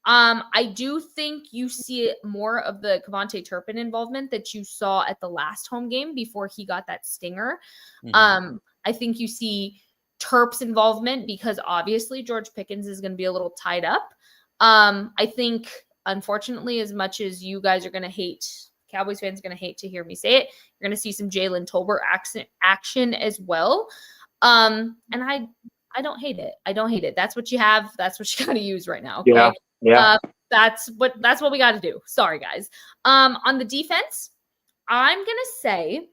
I do think you see more of the Kevontae Turpin involvement that you saw at the last home game before he got that stinger. Mm-hmm. I think you see Terp's involvement because obviously George Pickens is going to be a little tied up. I think, unfortunately, as much as you guys are going to hate, Cowboys fans are going to hate to hear me say it, you're going to see some Jalen Tolbert action as well. And I don't hate it. I don't hate it. That's what you have. That's what you got to use right now. Okay? Yeah. That's what we got to do. Sorry, guys. On the defense, I'm gonna say,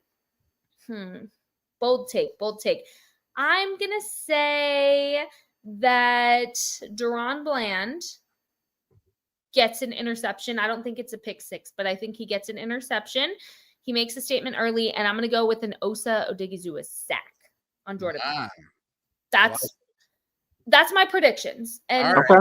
bold take. I'm gonna say that Deron Bland gets an interception. I don't think it's a pick six, but I think he gets an interception. He makes a statement early, and I'm gonna go with an Osa Odigizua sack on Jordan. That's my predictions. And okay.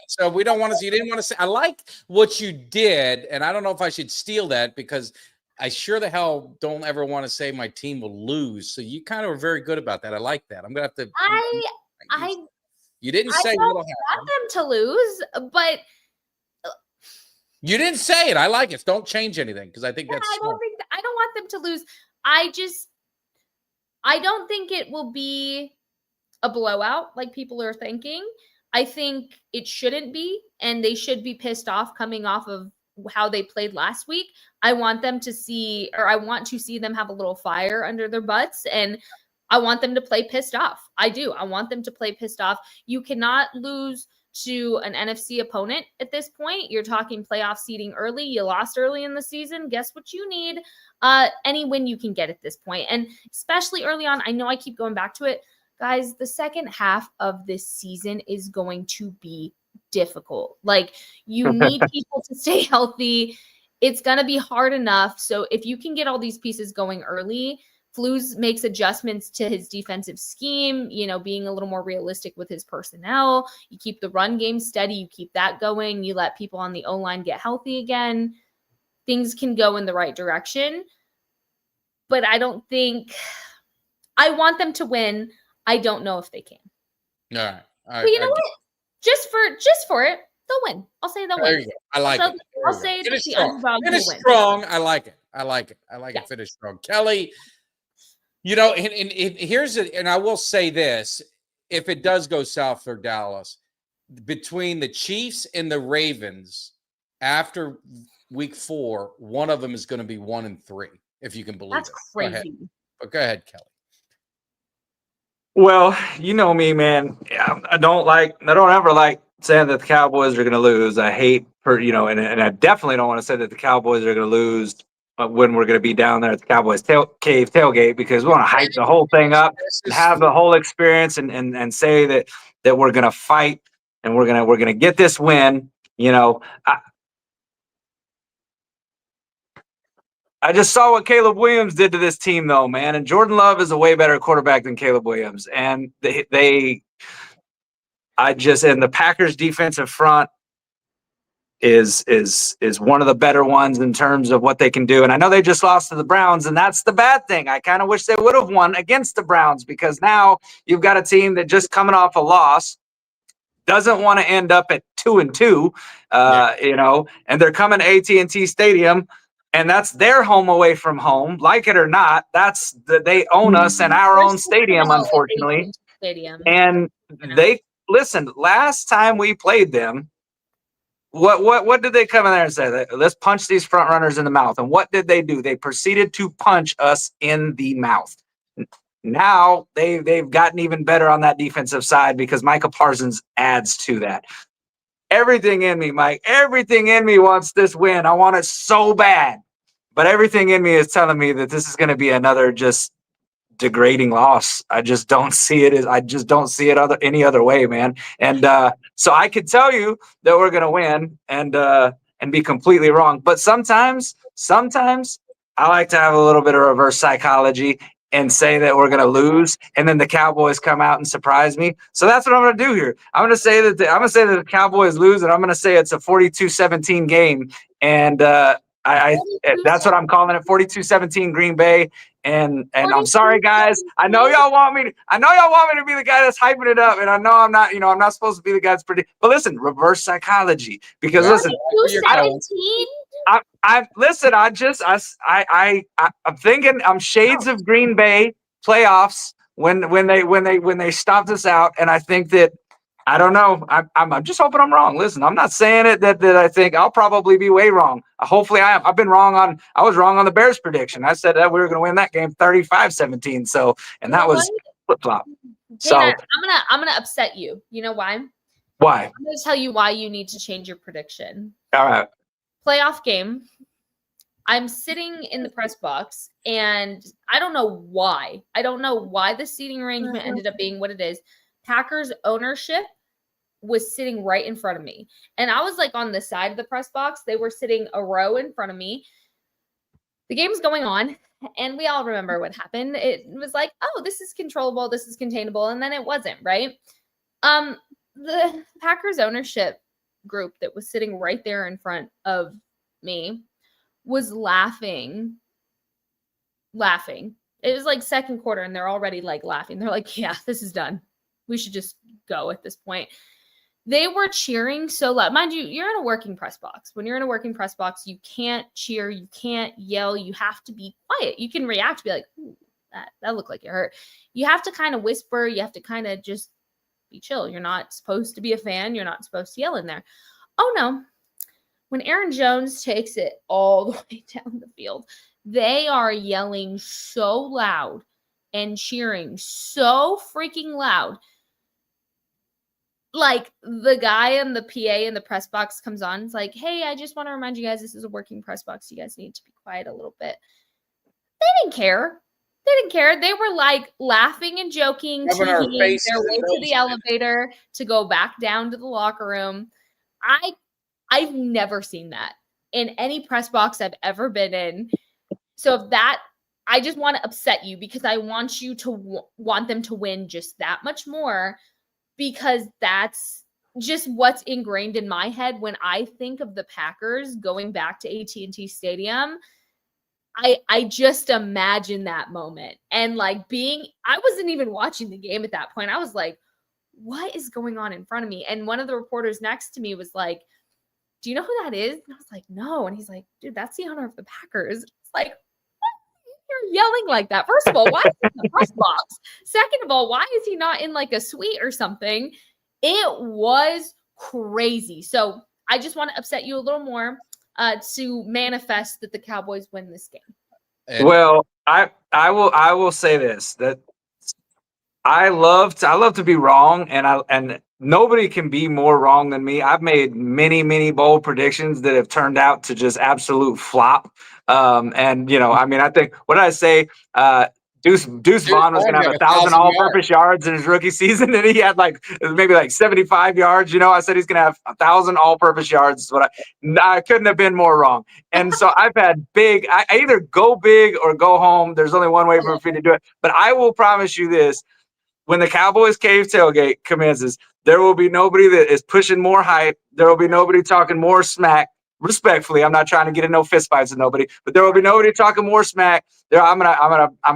So we don't want to see. You didn't want to say. I like what you did, and I don't know if I should steal that because I sure the hell don't ever want to say my team will lose. So you kind of are very good about that. I like that. I'm gonna have to. You didn't say don't what'll happen. want them to lose, but you didn't say it. I like it. Don't change anything because I think that's. I don't want them to lose. I don't think it will be a blowout like people are thinking. I think it shouldn't be, and they should be pissed off coming off of how they played last week. I want to see them have a little fire under their butts, and I want them to play pissed off. I do. I want them to play pissed off. You cannot lose to an NFC opponent at this point. You're talking playoff seeding early. You lost early in the season. Guess what you need? Any win you can get at this point. And especially early on, I know I keep going back to it. Guys, the second half of this season is going to be difficult. Like, you need people to stay healthy. It's going to be hard enough. So if you can get all these pieces going early, Flus makes adjustments to his defensive scheme, being a little more realistic with his personnel. You keep the run game steady. You keep that going. You let people on the O-line get healthy again. Things can go in the right direction. But I don't think – I want them to win. I don't know if they can. All right. But you know what? Just for it, they'll win. I'll say they'll win. I like it. I'll say finish the strong. underdog will Finish win. strong. I like it. Yeah. Finish strong. Kelly, and here's it. And I will say this: if it does go south for Dallas, between the Chiefs and the Ravens after week 4, one of them is going to be 1-3. If you can believe That's it. crazy. Go ahead, Kelly. Well, you know me, man. I don't ever like saying that the Cowboys are going to lose. I hate and I definitely don't want to say that the Cowboys are going to lose when we're going to be down there at the Cowboys Cave tailgate, because we want to hype the whole thing up and have the whole experience and say that we're going to fight and we're going to get this win. I just saw what Caleb Williams did to this team, though, man. And Jordan Love is a way better quarterback than Caleb Williams. And the Packers defensive front is one of the better ones in terms of what they can do. And I know they just lost to the Browns, and that's the bad thing. I kind of wish they would have won against the Browns, because now you've got a team that just coming off a loss doesn't want to end up at 2-2, and they're coming to AT&T Stadium. And that's their home away from home. Like it or not, they own us in our own stadium, unfortunately. And they last time we played them, what did they come in there and say? Let's punch these front runners in the mouth. And what did they do? They proceeded to punch us in the mouth. Now they've gotten even better on that defensive side because Micah Parsons adds to that. Everything in me, Mike, everything in me wants this win. I want it so bad. But everything in me is telling me that this is going to be another just degrading loss. I just don't see it any other way, man. And so I could tell you that we're going to win and be completely wrong. But sometimes I like to have a little bit of reverse psychology and say that we're going to lose, and then the Cowboys come out and surprise me. So that's what I'm going to do here. I'm going to say that the Cowboys lose, and I'm going to say it's a 42-17 game. And that's what I'm calling it, 42-17 Green Bay. And I'm sorry, guys. I know y'all want me to be the guy that's hyping it up, and I know I'm not. I'm not supposed to be the guy that's pretty. But listen, reverse psychology, because listen, I'm thinking I'm shades of Green Bay playoffs when they stopped us out, and I think that I don't know. I'm just hoping I'm wrong. Listen, I'm not saying it that I think I'll probably be way wrong. Hopefully I am. I was wrong on the Bears prediction. I said that we were going to win that game 35-17. So, and that was flip-flop. So I'm gonna upset you. You know why? Why? I'm gonna tell you why you need to change your prediction. All right. Playoff game. I'm sitting in the press box, and I don't know why. The seating arrangement ended up being what it is. Packers ownership was sitting right in front of me. And I was like on the side of the press box. They were sitting a row in front of me. The game's going on, and we all remember what happened. It was like, oh, this is controllable, this is containable, and then it wasn't, right? The Packers ownership group that was sitting right there in front of me was laughing laughing. It was like second quarter and they're already like laughing. They're like, yeah, this is done. We should just go at this point. They were cheering so loud. Mind you, you're in a working press box. When you're in a working press box, you can't cheer, you can't yell, you have to be quiet. You can react, be like, ooh, that looked like it hurt. You have to kind of whisper, you have to kind of just be chill. You're not supposed to be a fan, you're not supposed to yell in there. Oh no. When Aaron Jones takes it all the way down the field, they are yelling so loud and cheering so freaking loud. Like the guy in the PA in the press box comes on. It's like, hey, I just want to remind you guys, this is a working press box. You guys need to be quiet a little bit. They didn't care. They didn't care. They were like laughing and joking, teasing their way to the elevator to go back down to the locker room. I've never seen that in any press box I've ever been in. So I just want to upset you because I want you to want them to win just that much more, because that's just what's ingrained in my head when I think of the Packers going back to AT&T Stadium. I just imagine that moment. And like I wasn't even watching the game at that point. I was like, what is going on in front of me? And one of the reporters next to me was like, do you know who that is? And I was like, no. And he's like, dude, that's the owner of the Packers. It's like, you're yelling like that. First of all, why is he in the press box? Second of all, why is he not in like a suite or something? It was crazy. So I just want to upset you a little more to manifest that the Cowboys win this game. Well, I will say this, that I love to be wrong, and nobody can be more wrong than me. I've made many bold predictions that have turned out to just absolute flop. And you know, I mean, I think, what did I say? Deuce Vaughn was going to have 1,000 all-purpose yards in his rookie season, and he had maybe 75 yards. You know, I said he's going to have 1,000 all-purpose yards. I couldn't have been more wrong. And so I've had big. I either go big or go home. There's only one way for me to do it. But I will promise you this: when the Cowboys Cave tailgate commences, there will be nobody that is pushing more hype. There will be nobody talking more smack. Respectfully, I'm not trying to get in no fistfights with nobody, but there will be nobody talking more smack. There, I'm gonna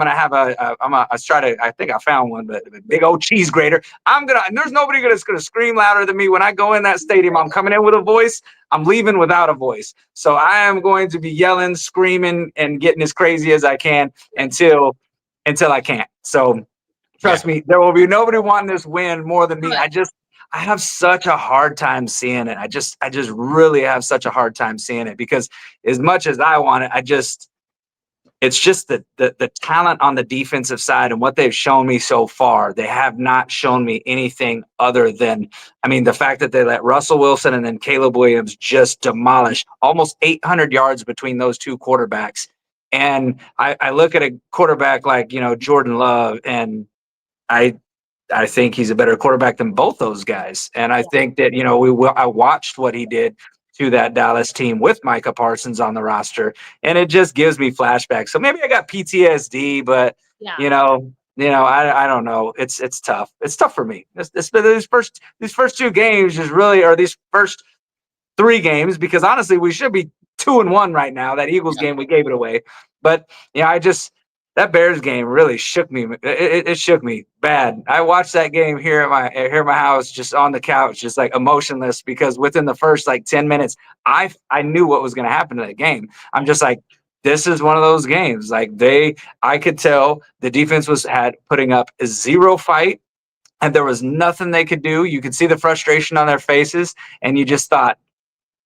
have I think I found one, but a big old cheese grater. And there's nobody that's gonna scream louder than me when I go in that stadium. I'm coming in with a voice. I'm leaving without a voice. So I am going to be yelling, screaming, and getting as crazy as I can until I can't. So trust me, there will be nobody wanting this win more than me. I have such a hard time seeing it. I just really have such a hard time seeing it, because as much as I want it, it's just the talent on the defensive side and what they've shown me so far. They have not shown me anything other than, I mean, the fact that they let Russell Wilson and then Caleb Williams just demolish almost 800 yards between those two quarterbacks. And I look at a quarterback like, Jordan Love, and I think he's a better quarterback than both those guys. And I think that, I watched what he did to that Dallas team with Micah Parsons on the roster, and it just gives me flashbacks. So maybe I got PTSD, but I don't know. It's tough. It's tough for me. These first two games or these first three games, because honestly, we should be 2-1 right now. That Eagles game, we gave it away. But that Bears game really shook me. It shook me bad. I watched that game here at my house, just on the couch, just emotionless, because within the first 10 minutes, I knew what was going to happen to that game. I'm just like, this is one of those games. I could tell the defense was putting up a zero fight, and there was nothing they could do. You could see the frustration on their faces, and you just thought,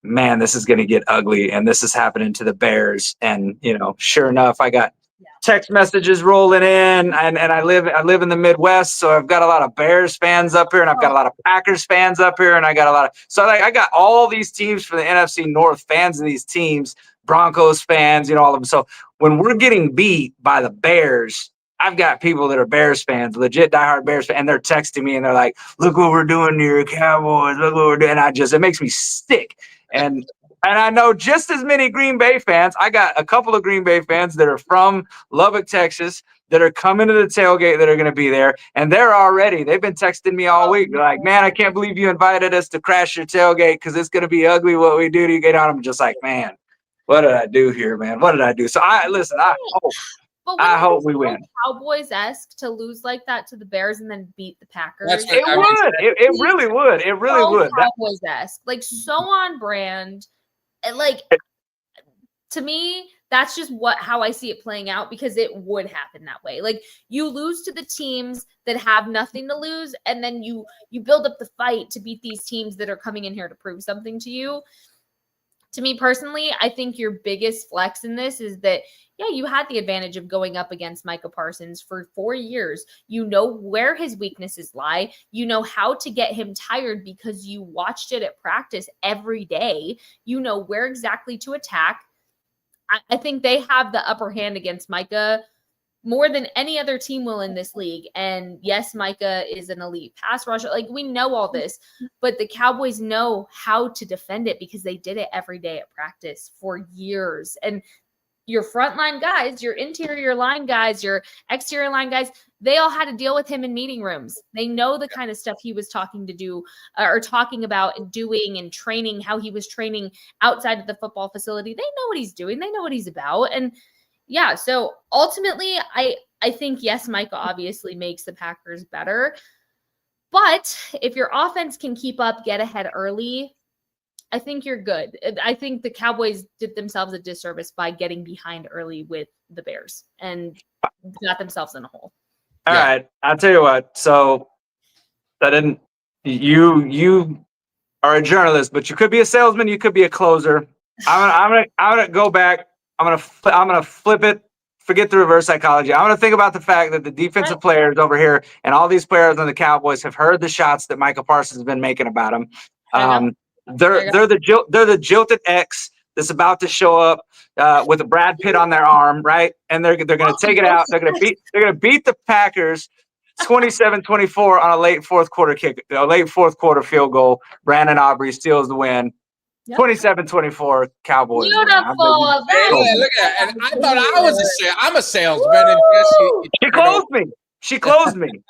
man, this is going to get ugly, and this is happening to the Bears. And sure enough, I got text messages rolling in, and I live in the Midwest, so I've got a lot of Bears fans up here, and I've got a lot of Packers fans up here, and I got I got all these teams from the NFC North, fans of these teams, Broncos fans, all of them. So when we're getting beat by the Bears, I've got people that are Bears fans, legit diehard Bears fans, and they're texting me, and they're like, "Look what we're doing to your Cowboys! Look what we're doing!" And it makes me sick. And I know just as many Green Bay fans. I got a couple of Green Bay fans that are from Lubbock, Texas, that are coming to the tailgate, that are going to be there. And they've been texting me all week. They're like, "Man, I can't believe you invited us to crash your tailgate, because it's going to be ugly what we do to you." Get on. I'm just like, man, what did I do here, man? What did I do? So I hope. But I hope we so win. Cowboys-esque to lose like that to the Bears and then beat the Packers. That's It would. It really would. It really So would. Cowboys-esque, like so on brand. And like to me, that's just how I see it playing out because it would happen that way. Like you lose to the teams that have nothing to lose, and then you build up the fight to beat these teams that are coming in here to prove something to you. To me personally, I think your biggest flex in this is that, yeah, you had the advantage of going up against Micah Parsons for 4 years. You know where his weaknesses lie. You know how to get him tired because you watched it at practice every day. You know where exactly to attack. I think they have the upper hand against Micah more than any other team will in this league. And yes, Micah is an elite pass rusher. Like we know all this, but the Cowboys know how to defend it because they did it every day at practice for years. And your frontline guys, your interior line guys, your exterior line guys, they all had to deal with him in meeting rooms. They know the kind of stuff he was talking about and doing and training, how he was training outside of the football facility. They know what he's doing. They know what he's about. And yeah, so ultimately, I think, yes, Micah obviously makes the Packers better. But if your offense can keep up, get ahead early, I think you're good. I think the Cowboys did themselves a disservice by getting behind early with the Bears and got themselves in a hole. All right, I'll tell you what. So that didn't. You are a journalist, but you could be a salesman. You could be a closer. I'm gonna go back. I'm gonna flip it. Forget the reverse psychology. I'm gonna think about the fact that the defensive players over here and all these players on the Cowboys have heard the shots that Micah Parsons has been making about him. They're the jilted ex that's about to show up with a Brad Pitt on their arm, right? And they're gonna take it out. They're gonna beat the Packers 27-24 on a late fourth quarter field goal. Brandon Aubrey steals the win. 27-24 Cowboys. Beautiful. Yeah, look at that. And I thought I'm a salesman. And She closed me.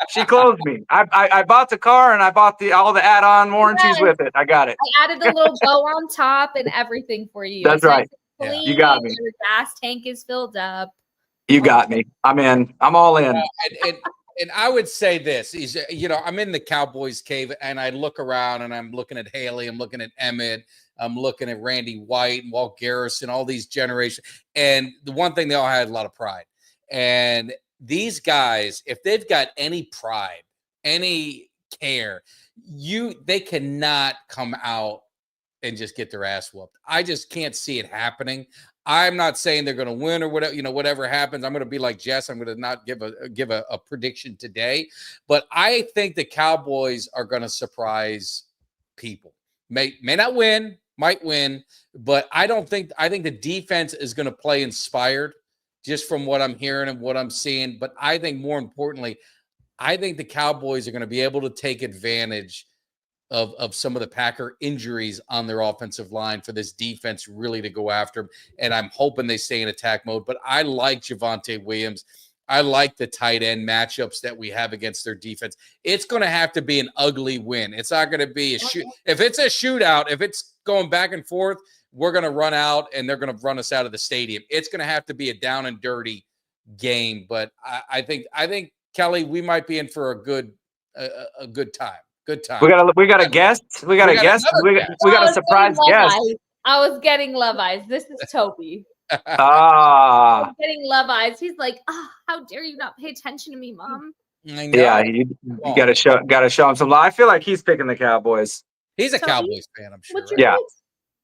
I bought the car and I bought all the add-on warranties with it. I got it. I added a little bow on top and everything for you. That's right. Clean, you got me. Your gas tank is filled up. You got me. I'm in. I'm all in. And I would say this is, I'm in the Cowboys cave and I look around and I'm looking at Haley, I'm looking at Emmett, I'm looking at Randy White and Walt Garrison, all these generations. And the one thing, they all had a lot of pride. And these guys, if they've got any pride, any care, they cannot come out and just get their ass whooped. I just can't see it happening. I'm not saying they're going to win or whatever, whatever happens. I'm going to be like Jess. I'm going to not give a prediction today, but I think the Cowboys are going to surprise people. May not win, might win, but I think the defense is going to play inspired just from what I'm hearing and what I'm seeing. But I think more importantly, I think the Cowboys are going to be able to take advantage of some of the Packer injuries on their offensive line for this defense really to go after them. And I'm hoping they stay in attack mode. But I like Javonte Williams. I like the tight end matchups that we have against their defense. It's going to have to be an ugly win. It's not going to be a shoot. If it's a shootout, if it's going back and forth, we're going to run out and they're going to run us out of the stadium. It's going to have to be a down and dirty game. But I think Kelly, we might be in for a good time. Good time. We got a guest. We got a guest. We got a surprise guest. I was getting love eyes. This is Toby. I was getting love eyes. He's like, how dare you not pay attention to me, Mom? I know. Yeah, you got to show him some love. I feel like he's picking the Cowboys. He's a Cowboys fan, I'm sure.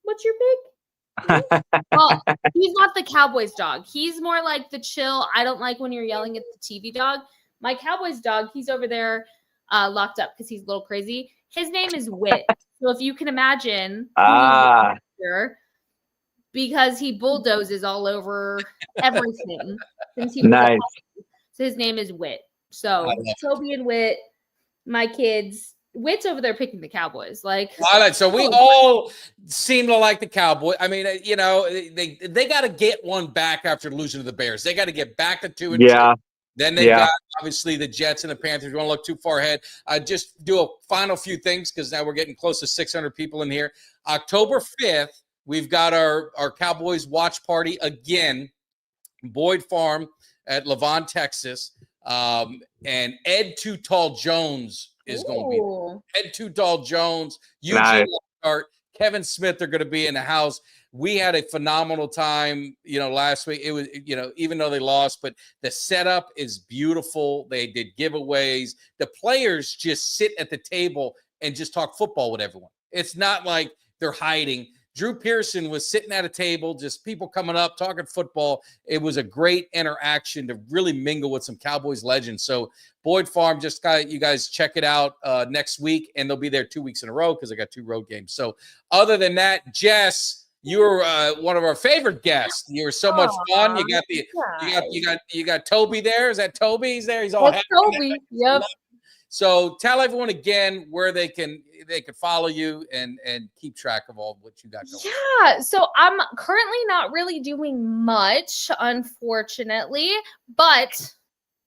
What's your pick? Well, he's not the Cowboys dog. He's more like the chill, I don't like when you're yelling at the TV dog. My Cowboys dog, he's over there locked up because he's a little crazy. His name is Wit. So if you can imagine, because he bulldozes all over everything since he was nice. So his name is Wit. So Toby and Wit, my kids. Wit's over there picking the Cowboys. So we all seem to like the Cowboys. I mean, they got to get one back after losing to the Bears. They got to get back to 2-2. Then they got obviously the Jets and the Panthers. We don't look too far ahead. Just do a final few things because now we're getting close to 600 people in here. October 5th, we've got our Cowboys watch party again, Boyd Farm. at Levon, Texas. And Ed Too Tall Jones is going to be there. Ed Too Tall Jones, Eugene Lockhart, Kevin Smith are going to be in the house. We had a phenomenal time, last week. It was, even though they lost, but the setup is beautiful. They did giveaways. The players just sit at the table and just talk football with everyone. It's not like they're hiding. Drew Pearson was sitting at a table, just people coming up, talking football. It was a great interaction to really mingle with some Cowboys legends. So Boyd Farm, just got you guys check it out next week, and they'll be there 2 weeks in a row because I got 2 road games. So other than that, Jess, you were one of our favorite guests. You were so much fun. You got Toby there. Is that Toby? He's there. He's all happy. Toby. Yep. So tell everyone again where they can follow you and keep track of all what you got going. Yeah. So I'm currently not really doing much, unfortunately, but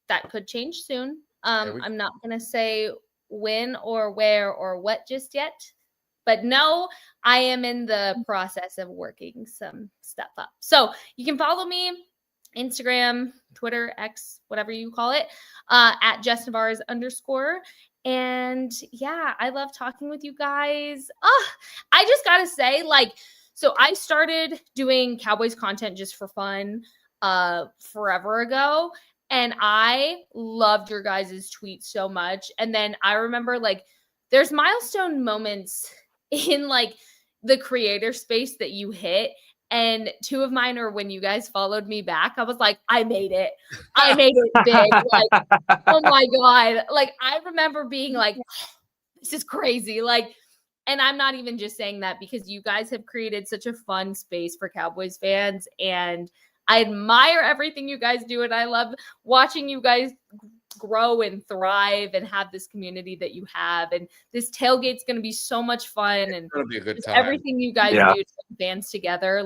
that could change soon. I'm not gonna say when or where or what just yet. But no, I am in the process of working some stuff up. So you can follow me, Instagram, Twitter, X, whatever you call it, at Jess Nevarez _. And yeah, I love talking with you guys. I just got to say, so I started doing Cowboys content just for fun forever ago. And I loved your guys' tweets so much. And then I remember there's milestone moments in the creator space that you hit. And 2 of mine are when you guys followed me back. I was like, I made it. I made it big. Oh my God. I remember being like, this is crazy. And I'm not even just saying that because you guys have created such a fun space for Cowboys fans. And I admire everything you guys do. And I love watching you guys grow and thrive and have this community that you have. And this tailgate's going to be so much fun. And it's going to be a good time. Everything you guys do to put fans together,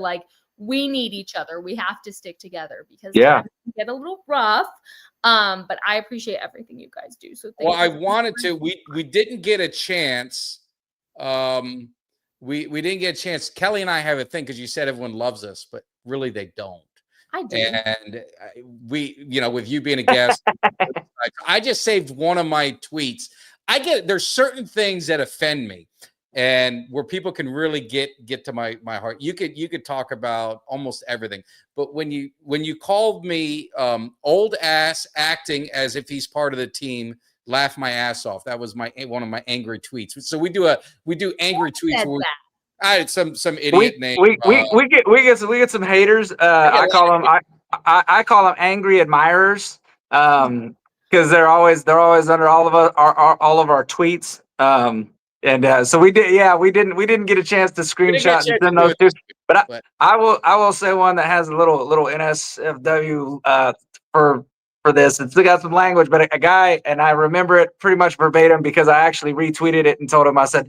we need each other. We have to stick together because it can get a little rough. But I appreciate everything you guys do. So thank you. I wanted to. We didn't get a chance. We didn't get a chance. Kelly and I have a thing because you said everyone loves us, but really they don't. I do. And we, with you being a guest, I just saved one of my tweets. There's certain things that offend me, and where people can really get to my heart. You could talk about almost everything, but when you called me old ass acting as if he's part of the team, laugh my ass off. That was one of my angry tweets. So we do angry tweets. I had some idiot name. We get some haters. I call them angry admirers. Because they're always under all of our tweets. So we didn't get a chance to screenshot and send those two. But I will say one that has a little NSFW for this. It's got some language, but a guy, and I remember it pretty much verbatim because I actually retweeted it and told him, I said,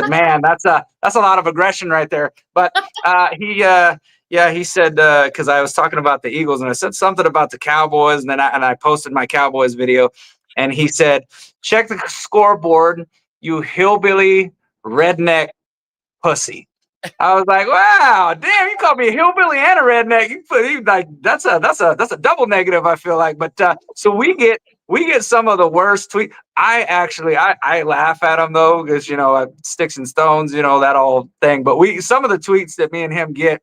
man, that's a lot of aggression right there. But he said, because I was talking about the Eagles and I said something about the Cowboys, and then I posted my Cowboys video, and he said, check the scoreboard, you hillbilly redneck pussy. I was like, wow, damn, you called me a hillbilly and a redneck. That's a double negative, I feel like. But so we get some of the worst tweets. I laugh at them though, because sticks and stones, that whole thing. But some of the tweets that me and him get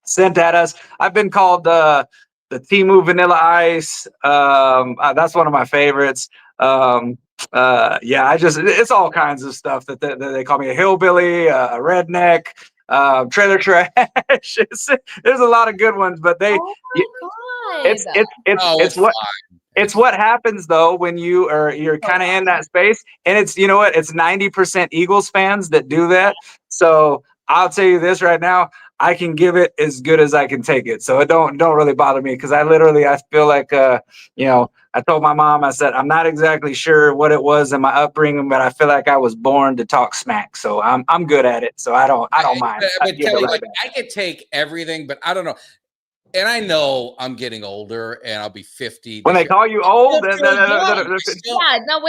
sent at us. I've been called the Temu Vanilla Ice. That's one of my favorites. It's all kinds of stuff that they call me a hillbilly, a redneck. Trailer trash. There's a lot of good ones, but it's what happens though when you're kind of in that space, and it's it's 90% Eagles fans that do that. So I'll tell you this right now, I can give it as good as I can take it. So it don't really bother me, because I feel like I told my mom, I said, I'm not exactly sure what it was in my upbringing, but I feel like I was born to talk smack. So I'm good at it. So I don't mind. But Kelly, I could take everything, but I don't know. And I know I'm getting older, and I'll be 50. When they call you old, when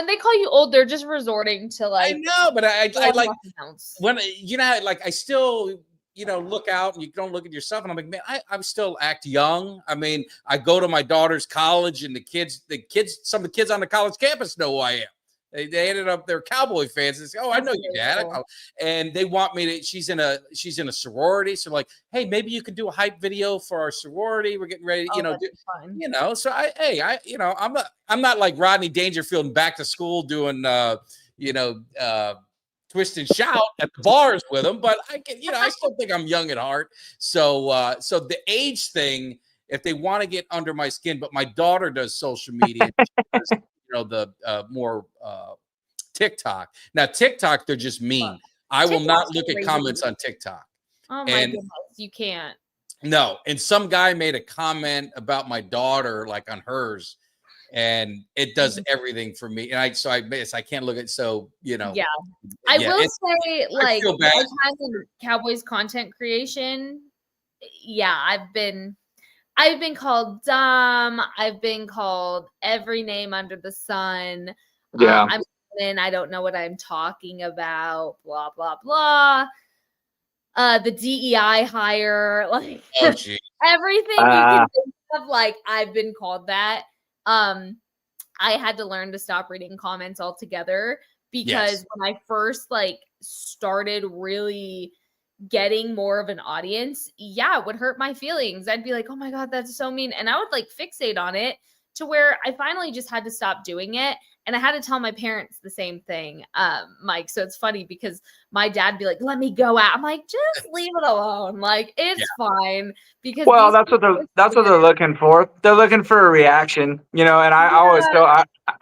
they call you old, they're just resorting to I know, but I like when I still look out and you don't look at yourself. And I'm like, man, I still act young. I mean, I go to my daughter's college and the kids, some of the kids on the college campus know who I am. They ended up, they're Cowboy fans. They say, oh, I know your dad. And they want me to, she's in a sorority. So like, hey, maybe you could do a hype video for our sorority. We're getting ready, so I'm not like Rodney Dangerfield and Back to School doing, twist and shout at the bars with them, but I still think I'm young at heart. So the age thing, if they want to get under my skin, but my daughter does social media, the more TikTok. Now TikTok, they're just mean. I will not look at comments on TikTok. Oh my goodness, you can't. No, and some guy made a comment about my daughter, like on hers, and it does everything for me. And I can't look at Yeah, I will say, like, my time in Cowboys content creation. Yeah, I've been called dumb. I've been called every name under the sun. Yeah, I don't know what I'm talking about. Blah blah blah. The DEI hire, like everything you can think of. Like, I've been called that. I had to learn to stop reading comments altogether because when I first started really getting more of an audience, it would hurt my feelings. I'd be like, oh my God, that's so mean. And I would fixate on it to where I finally just had to stop doing it. And I had to tell my parents the same thing, Mike. So it's funny because my dad be like, let me go out. I'm like, just leave it alone. Like, it's fine. Because that's what they're looking for. They're looking for a reaction, and I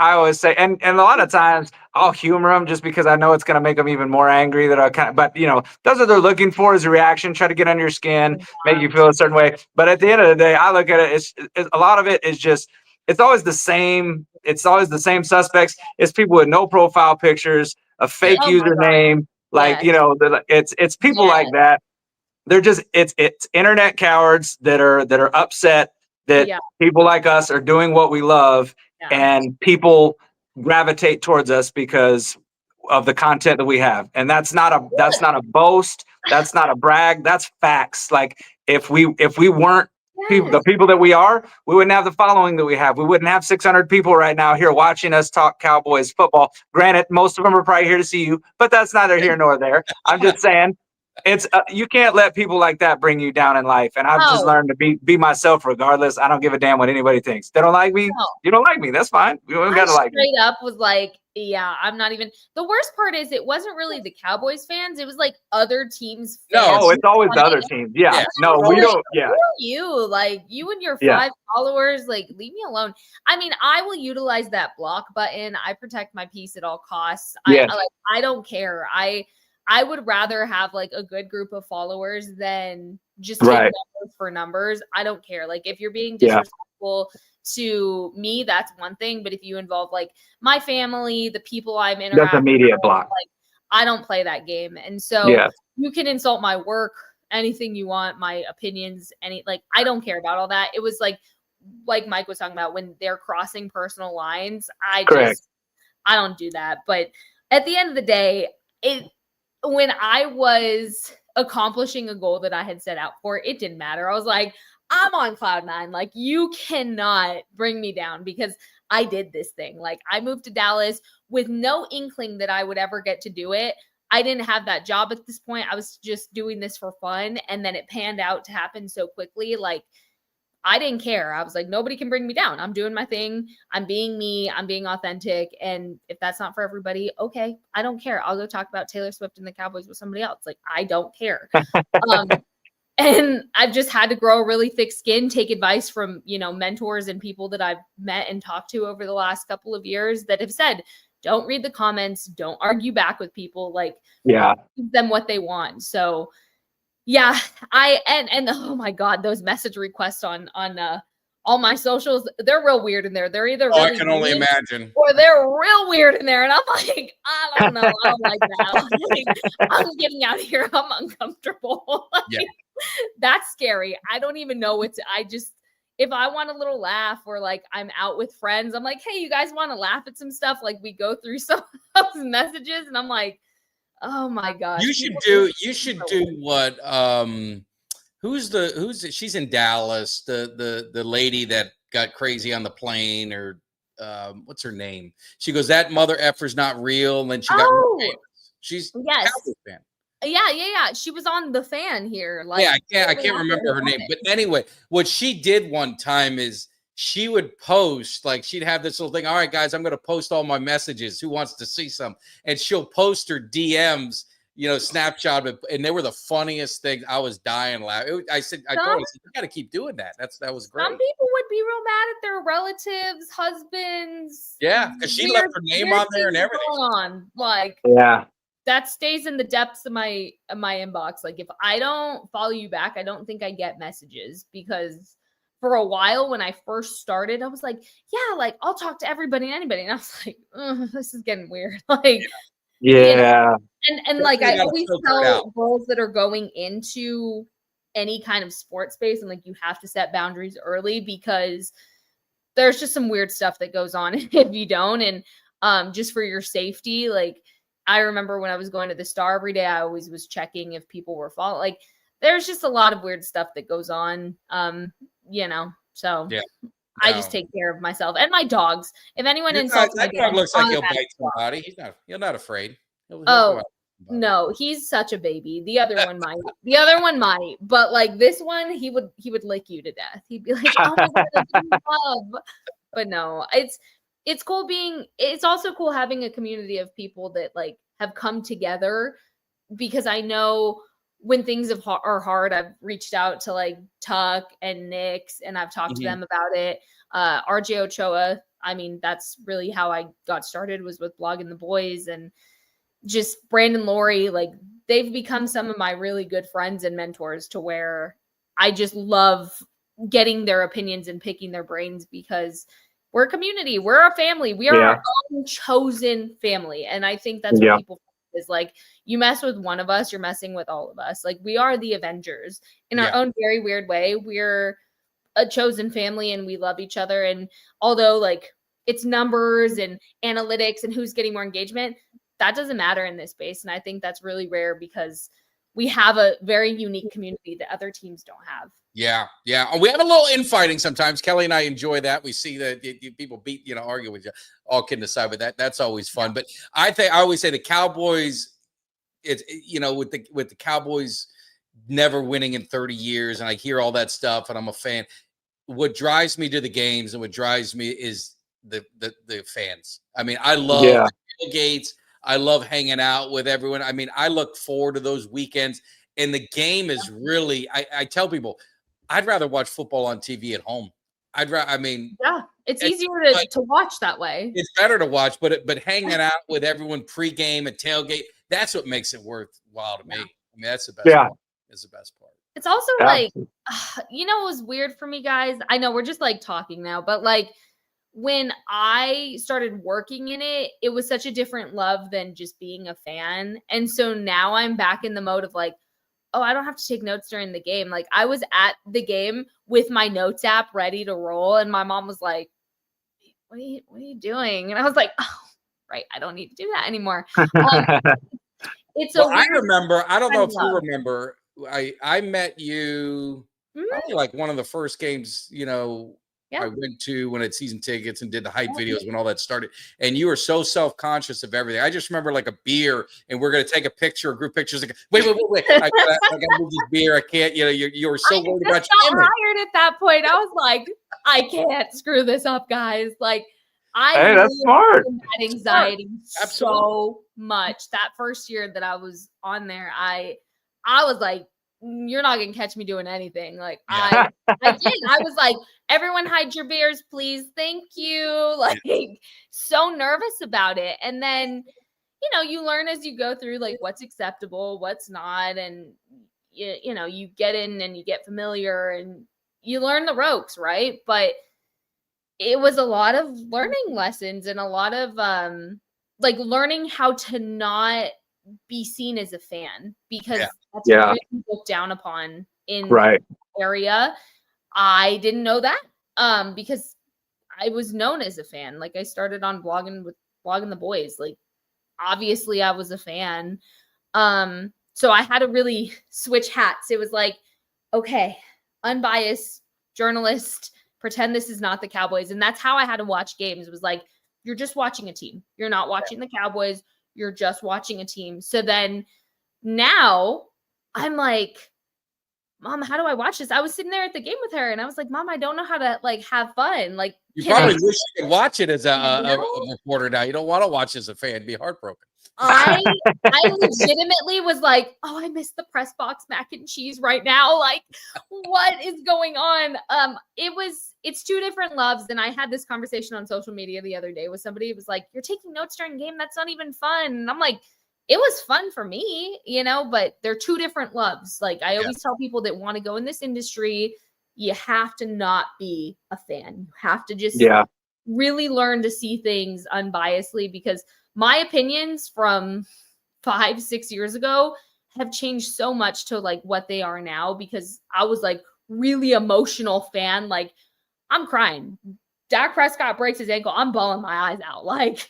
always say, and a lot of times I'll humor them just because I know it's going to make them even more angry but that's what they're looking for, is a reaction, try to get under your skin, make you feel a certain way. But at the end of the day, I look at it, it's a lot of it is just, it's always the same. It's always the same suspects. It's people with no profile pictures, a fake username. It's people like that. They're just, it's internet cowards that are upset that people like us are doing what we love, and people gravitate towards us because of the content that we have. And that's not a boast. That's not a brag. That's facts. Like, if we weren't the people that we are, we wouldn't have the following that we have. We wouldn't have 600 people right now here watching us talk Cowboys football. Granted, most of them are probably here to see you, but that's neither here nor there. I'm just saying, it's you can't let people like that bring you down in life. And I've just learned to be myself regardless. I don't give a damn what anybody thinks. They don't like me. No. You don't like me. That's fine. We don't got to like me. Straight up was like, I'm not even. The worst part is it wasn't really the Cowboys fans. It was other teams. No, it's always the other teams. Yeah. No, we don't. Yeah. Who are you? You and your 5 followers, leave me alone. I mean, I will utilize that block button. I protect my peace at all costs. I don't care. I would rather have a good group of followers than just take numbers for numbers. I don't care. If you're being disrespectful to me, that's one thing. But if you involve my family, the people I'm interacting with, that's immediate block. I don't play that game. And so you can insult my work, anything you want, my opinions, I don't care about all that. It was like Mike was talking about, when they're crossing personal lines, I don't do that. But at the end of the day, when I was accomplishing a goal that I had set out for, it didn't matter. I was like, I'm on cloud 9. You cannot bring me down because I did this thing. I moved to Dallas with no inkling that I would ever get to do it. I didn't have that job at this point. I was just doing this for fun. And then it panned out to happen so quickly. I didn't care. I was like, nobody can bring me down. I'm doing my thing. I'm being me. I'm being authentic. And if that's not for everybody, okay, I don't care. I'll go talk about Taylor Swift and the Cowboys with somebody else. I don't care. And I've just had to grow a really thick skin, take advice from, mentors and people that I've met and talked to over the last couple of years that have said, don't read the comments. Don't argue back with people. Give them what they want. So yeah, and oh my God, those message requests on all my socials, they're real weird in there. They're either really I can only imagine, or they're real weird in there. And I'm like, I don't know. I don't like that. I'm getting out of here. I'm uncomfortable. That's scary. I don't even know if I want a little laugh or I'm out with friends, I'm like, hey, you guys want to laugh at some stuff? We go through some of those messages and I'm like, Oh my gosh. You should do what she's in Dallas, the lady that got crazy on the plane, or what's her name? She goes, that mother effer's not real, and then she got famous. She's yes. Cowboys fan. Yeah. She was on The Fan here. Like, yeah, I can't remember her name. But anyway, what she did one time is she would post, like, she'd have this little thing. All right, guys, I'm going to post all my messages. Who wants to see some? And she'll post her DMs, snapshot. And they were the funniest thing. I was dying laughing. I told her, you got to keep doing that. That was great. Some people would be real mad at their relatives, husbands. Yeah, because she left her name on there and everything. Like, yeah. That stays in the depths of my inbox. Like, if I don't follow you back, I don't think I get messages, because for a while when I first started, I was like, yeah, like, I'll talk to everybody and anybody. And I was like, this is getting weird. Like, yeah. And like, I always tell girls that are going into any kind of sports space, and like, you have to set boundaries early, because there's just some weird stuff that goes on if you don't. And just for your safety, like, I remember when I was going to the Star every day, I always was checking if people were following. Like, there's just a lot of weird stuff that goes on, so yeah. I just take care of myself and my dogs. If anyone insults that dog looks like he'll bite somebody. He's not afraid. No, he's such a baby. The other one might. But like, this one, he would lick you to death. He'd be like, oh my God, I love. But no, it's cool it's also cool having a community of people that like have come together, because I know when things are hard, I've reached out to like Tuck and Nix, and I've talked to them about it. RJ Ochoa, I mean, that's really how I got started, was with Blogging the Boys, and just Brandon Laurie. Like, they've become some of my really good friends and mentors, to where I just love getting their opinions and picking their brains, because we're a community. We're a family. We are our own chosen family. And I think that's what people is like, you mess with one of us, you're messing with all of us. Like, we are the Avengers in our own very weird way. We're a chosen family, and we love each other. And although like it's numbers and analytics and who's getting more engagement, that doesn't matter in this space. And I think that's really rare, because we have a very unique community that other teams don't have. Yeah. We have a little infighting sometimes. Kelly and I enjoy that. We see that people beat, argue with you, all kidding aside, but that's always fun. But I always say the Cowboys, it's, with the Cowboys never winning in 30 years, and I hear all that stuff, and I'm a fan. What drives me to the games and what drives me is the fans. I mean, I love the tailgates. I love hanging out with everyone. I mean, I look forward to those weekends, and the game is really, I tell people, I'd rather watch football on TV at home. It's easier to watch that way. It's better to watch, but hanging out with everyone pregame and tailgate, that's what makes it worthwhile to me. I mean, that's the best part. It's the best part. It's also like, it was weird for me, guys. I know we're just like talking now, but like, when I started working in it, it was such a different love than just being a fan. And so now I'm back in the mode of like, oh, I don't have to take notes during the game. Like, I was at the game with my notes app ready to roll, and my mom was like, what are you doing? And I was like, oh, right, I don't need to do that anymore. It's I remember, I don't know if you remember, I met you probably like one of the first games, I went to when I had season tickets and did the hype videos when all that started. And you were so self-conscious of everything. I just remember like a beer, and we're going to take a picture, group pictures. Like, wait. I gotta move this beer. I can't, you were so worried about your image. Hired at that point. I was like, I can't screw this up, guys. Like, that's smart. That anxiety so much. That first year that I was on there, I was like, you're not gonna catch me doing anything. Like, I did. I was like, everyone hide your beers, please. Thank you. Like, so nervous about it. And then, you learn as you go through, like, what's acceptable, what's not. And, you get in and you get familiar and you learn the ropes, right? But it was a lot of learning lessons and a lot of, like, learning how to not be seen as a fan, because that's really looked down upon in the area. I didn't know that because I was known as a fan. Like, I started on blogging the boys. Like, obviously I was a fan. So I had to really switch hats. It was like, okay, unbiased journalist, pretend this is not the Cowboys. And that's how I had to watch games. It was like, you're just watching a team. You're not watching the Cowboys. You're just watching a team. So then now I'm like, Mom, how do I watch this? I was sitting there at the game with her and I was like, Mom, I don't know how to like have fun. Like, You probably wish you could watch it as a reporter now. You don't want to watch as a fan, be heartbroken. I legitimately was like, oh, I miss the press box mac and cheese right now. Like, what is going on? It's two different loves. And I had this conversation on social media the other day with somebody who was like, you're taking notes during game. That's not even fun. And I'm like, it was fun for me, but they're two different loves. Like I always tell people that want to go in this industry, you have to not be a fan. You have to just really learn to see things unbiasedly, because my opinions from 5-6 years ago have changed so much to like what they are now, because I was like really emotional fan. Like I'm crying. Dak Prescott breaks his ankle. I'm bawling my eyes out. Like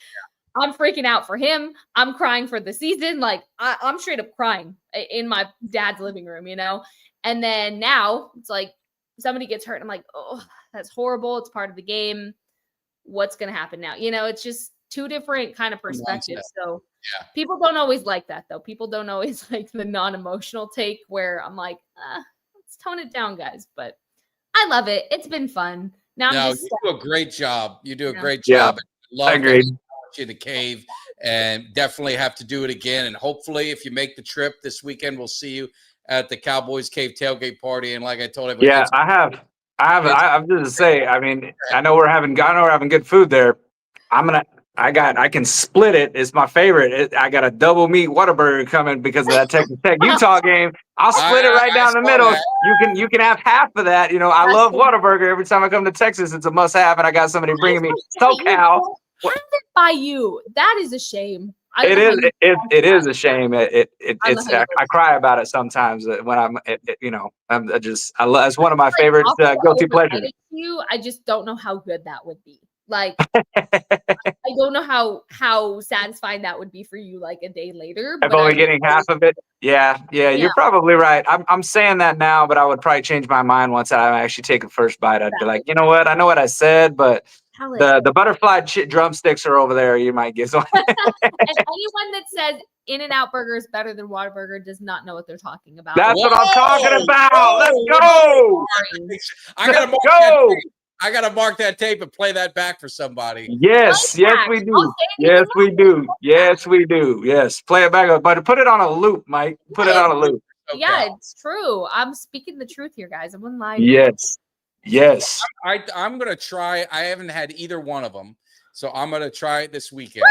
I'm freaking out for him. I'm crying for the season. Like I'm straight up crying in my dad's living room, And then now it's like somebody gets hurt. I'm like, oh, that's horrible. It's part of the game. What's going to happen now? It's just two different kind of perspectives. So people don't always like that though. People don't always like the non-emotional take where I'm like, let's tone it down, guys. But I love it. It's been fun. Now you do a great job. You do a great job. I agree. In the cave, and definitely have to do it again. And hopefully, if you make the trip this weekend, we'll see you at the Cowboys Cave tailgate party. And like I told everybody, I have. I'm just to say. I mean, I know we're having good food there. I can split it. It's my favorite. I got a double meat Whataburger coming because of that Texas Tech Utah game. I'll split it right down the middle. That. You can have half of that. I love Whataburger. Every time I come to Texas, it's a must have, and I got somebody bringing me SoCal. Have it by you. That is a shame. It is a shame. I cry about it sometimes when it's one of my favorite guilty pleasures. I just don't know how good that would be. Like I don't know how satisfying that would be for you like a day later. I'm only getting half of it. Yeah, you're probably right. I'm saying that now, but I would probably change my mind once I actually take the first bite. I'd be like, you know what? I know what I said, but the butterfly drumsticks are over there. You might get one. And anyone that says In-N-Out Burger is better than Whataburger does not know what they're talking about. That's what I'm talking about. Let's go. I gotta mark that tape and play that back for somebody. Yes, we do. Yes, we do. Yes, play it back, but put it on a loop, Mike. Put it on a loop. Okay. Yeah, it's true. I'm speaking the truth here, guys. I wouldn't lie. Yes. I'm gonna try. I haven't had either one of them, so I'm gonna try it this weekend.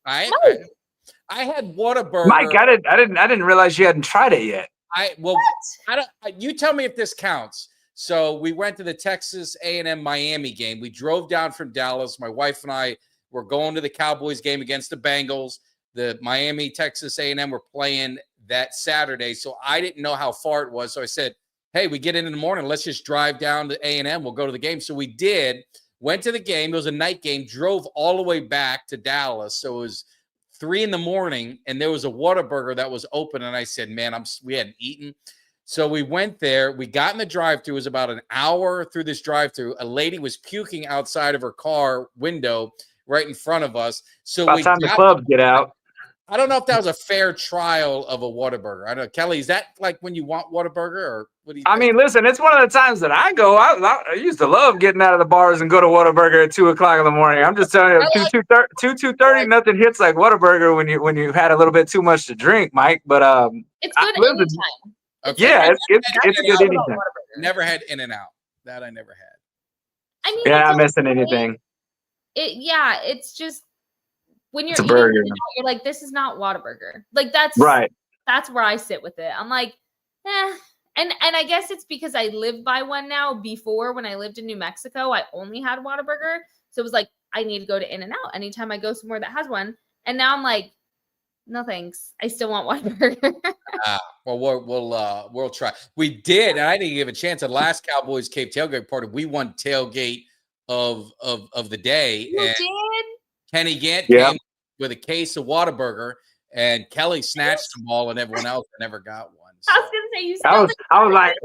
I had Whataburger. Mike, I didn't realize you hadn't tried it yet. You tell me if this counts. So we went to the Texas A&M Miami game. We drove down from Dallas. My wife and I were going to the Cowboys game against the Bengals. The Miami, Texas A&M were playing that Saturday. So I didn't know how far it was. So I said, hey, we get in the morning. Let's just drive down to A&M. We'll go to the game. So we did. Went to the game. It was a night game. Drove all the way back to Dallas. So it was 3 a.m. and there was a Whataburger that was open. And I said, man, we hadn't eaten. So we went there. We got in the drive-thru. It was about an hour through this drive-thru. A lady was puking outside of her car window right in front of us. So by the time the clubs get out. I don't know if that was a fair trial of a Whataburger. I don't know, Kelly, is that like when you want Whataburger, or what do you think? I mean, listen, it's one of the times that I go. I used to love getting out of the bars and go to Whataburger at 2:00 in the morning. I'm just telling you, 2:30, nothing hits like Whataburger when you had a little bit too much to drink, Mike. But it's good anytime. Okay. Yeah, it's good anytime. Never had In-N-Out. That I never had. I mean, you're not missing anything. It's just when you're eating burger. You're like, this is not Whataburger. Like that's right. That's where I sit with it. I'm like, And I guess it's because I live by one now. Before, when I lived in New Mexico, I only had Whataburger. So it was like, I need to go to In-N-Out anytime I go somewhere that has one. And now I'm like, no thanks. I still want Whataburger. Well, we'll try. We did, and I didn't give a chance. At last Cowboys Cave tailgate party, we won tailgate of the day. You and did? Kenny Gant came with a case of Whataburger, and Kelly snatched the ball, and everyone else never got one. So. I was gonna say you. I was like,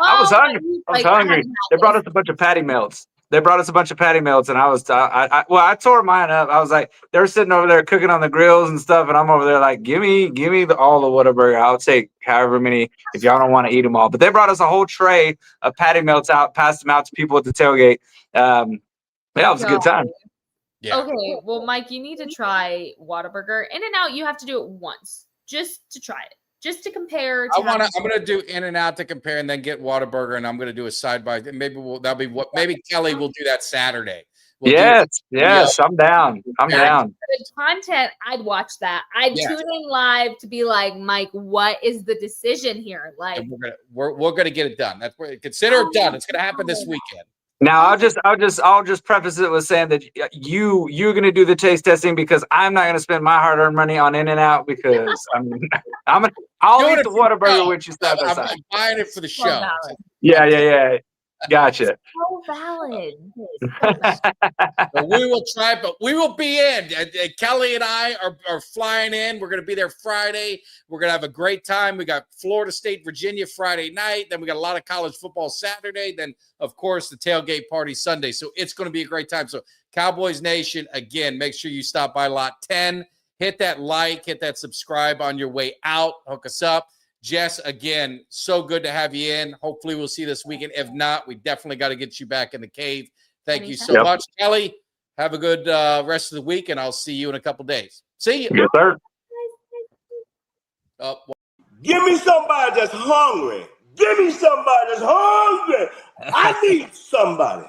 I was hungry. I was hungry. They brought us a bunch of patty melts. And I was, I tore mine up. I was like, they're sitting over there cooking on the grills and stuff, and I'm over there like, give me all the Whataburger. I'll take however many if y'all don't want to eat them all. But they brought us a whole tray of patty melts out, passed them out to people at the tailgate. Yeah, it was a good time. Yeah. Okay, well, Mike, you need to try Whataburger. In-N-Out, you have to do it once just to try it. Just to compare. I'm gonna do In-N-Out to compare, and then get Whataburger, and I'm gonna do a side by. Maybe maybe Kelly will do that Saturday. Yes, I'm down. I'm down. The content, I'd watch that. I'd tune in live to be like, Mike, what is the decision here? Like, and we're gonna get it done. That's where consider it done. It's gonna happen this weekend. Now I'll just preface it with saying that you're gonna do the taste testing because I'm not gonna spend my hard-earned money on In-N-Out because I'll eat the Whataburger with you side by side. I'm buying it for the show. Yeah. Gotcha. So valid. Well, we will try, but we will be in. Kelly and I are flying in. We're going to be there Friday. We're going to have a great time. We got Florida State, Virginia Friday night. Then we got a lot of college football Saturday. Then, of course, the tailgate party Sunday. So it's going to be a great time. So Cowboys Nation, again, make sure you stop by Lot 10. Hit that like, hit that subscribe on your way out. Hook us up. Jess, again, so good to have you in. Hopefully we'll see you this weekend. If not, we definitely got to get you back in the cave. Thank you so much. Kelly, have a good rest of the week, and I'll see you in a couple days. See you. Yes, sir. Give me somebody that's hungry. Give me somebody that's hungry. I need somebody.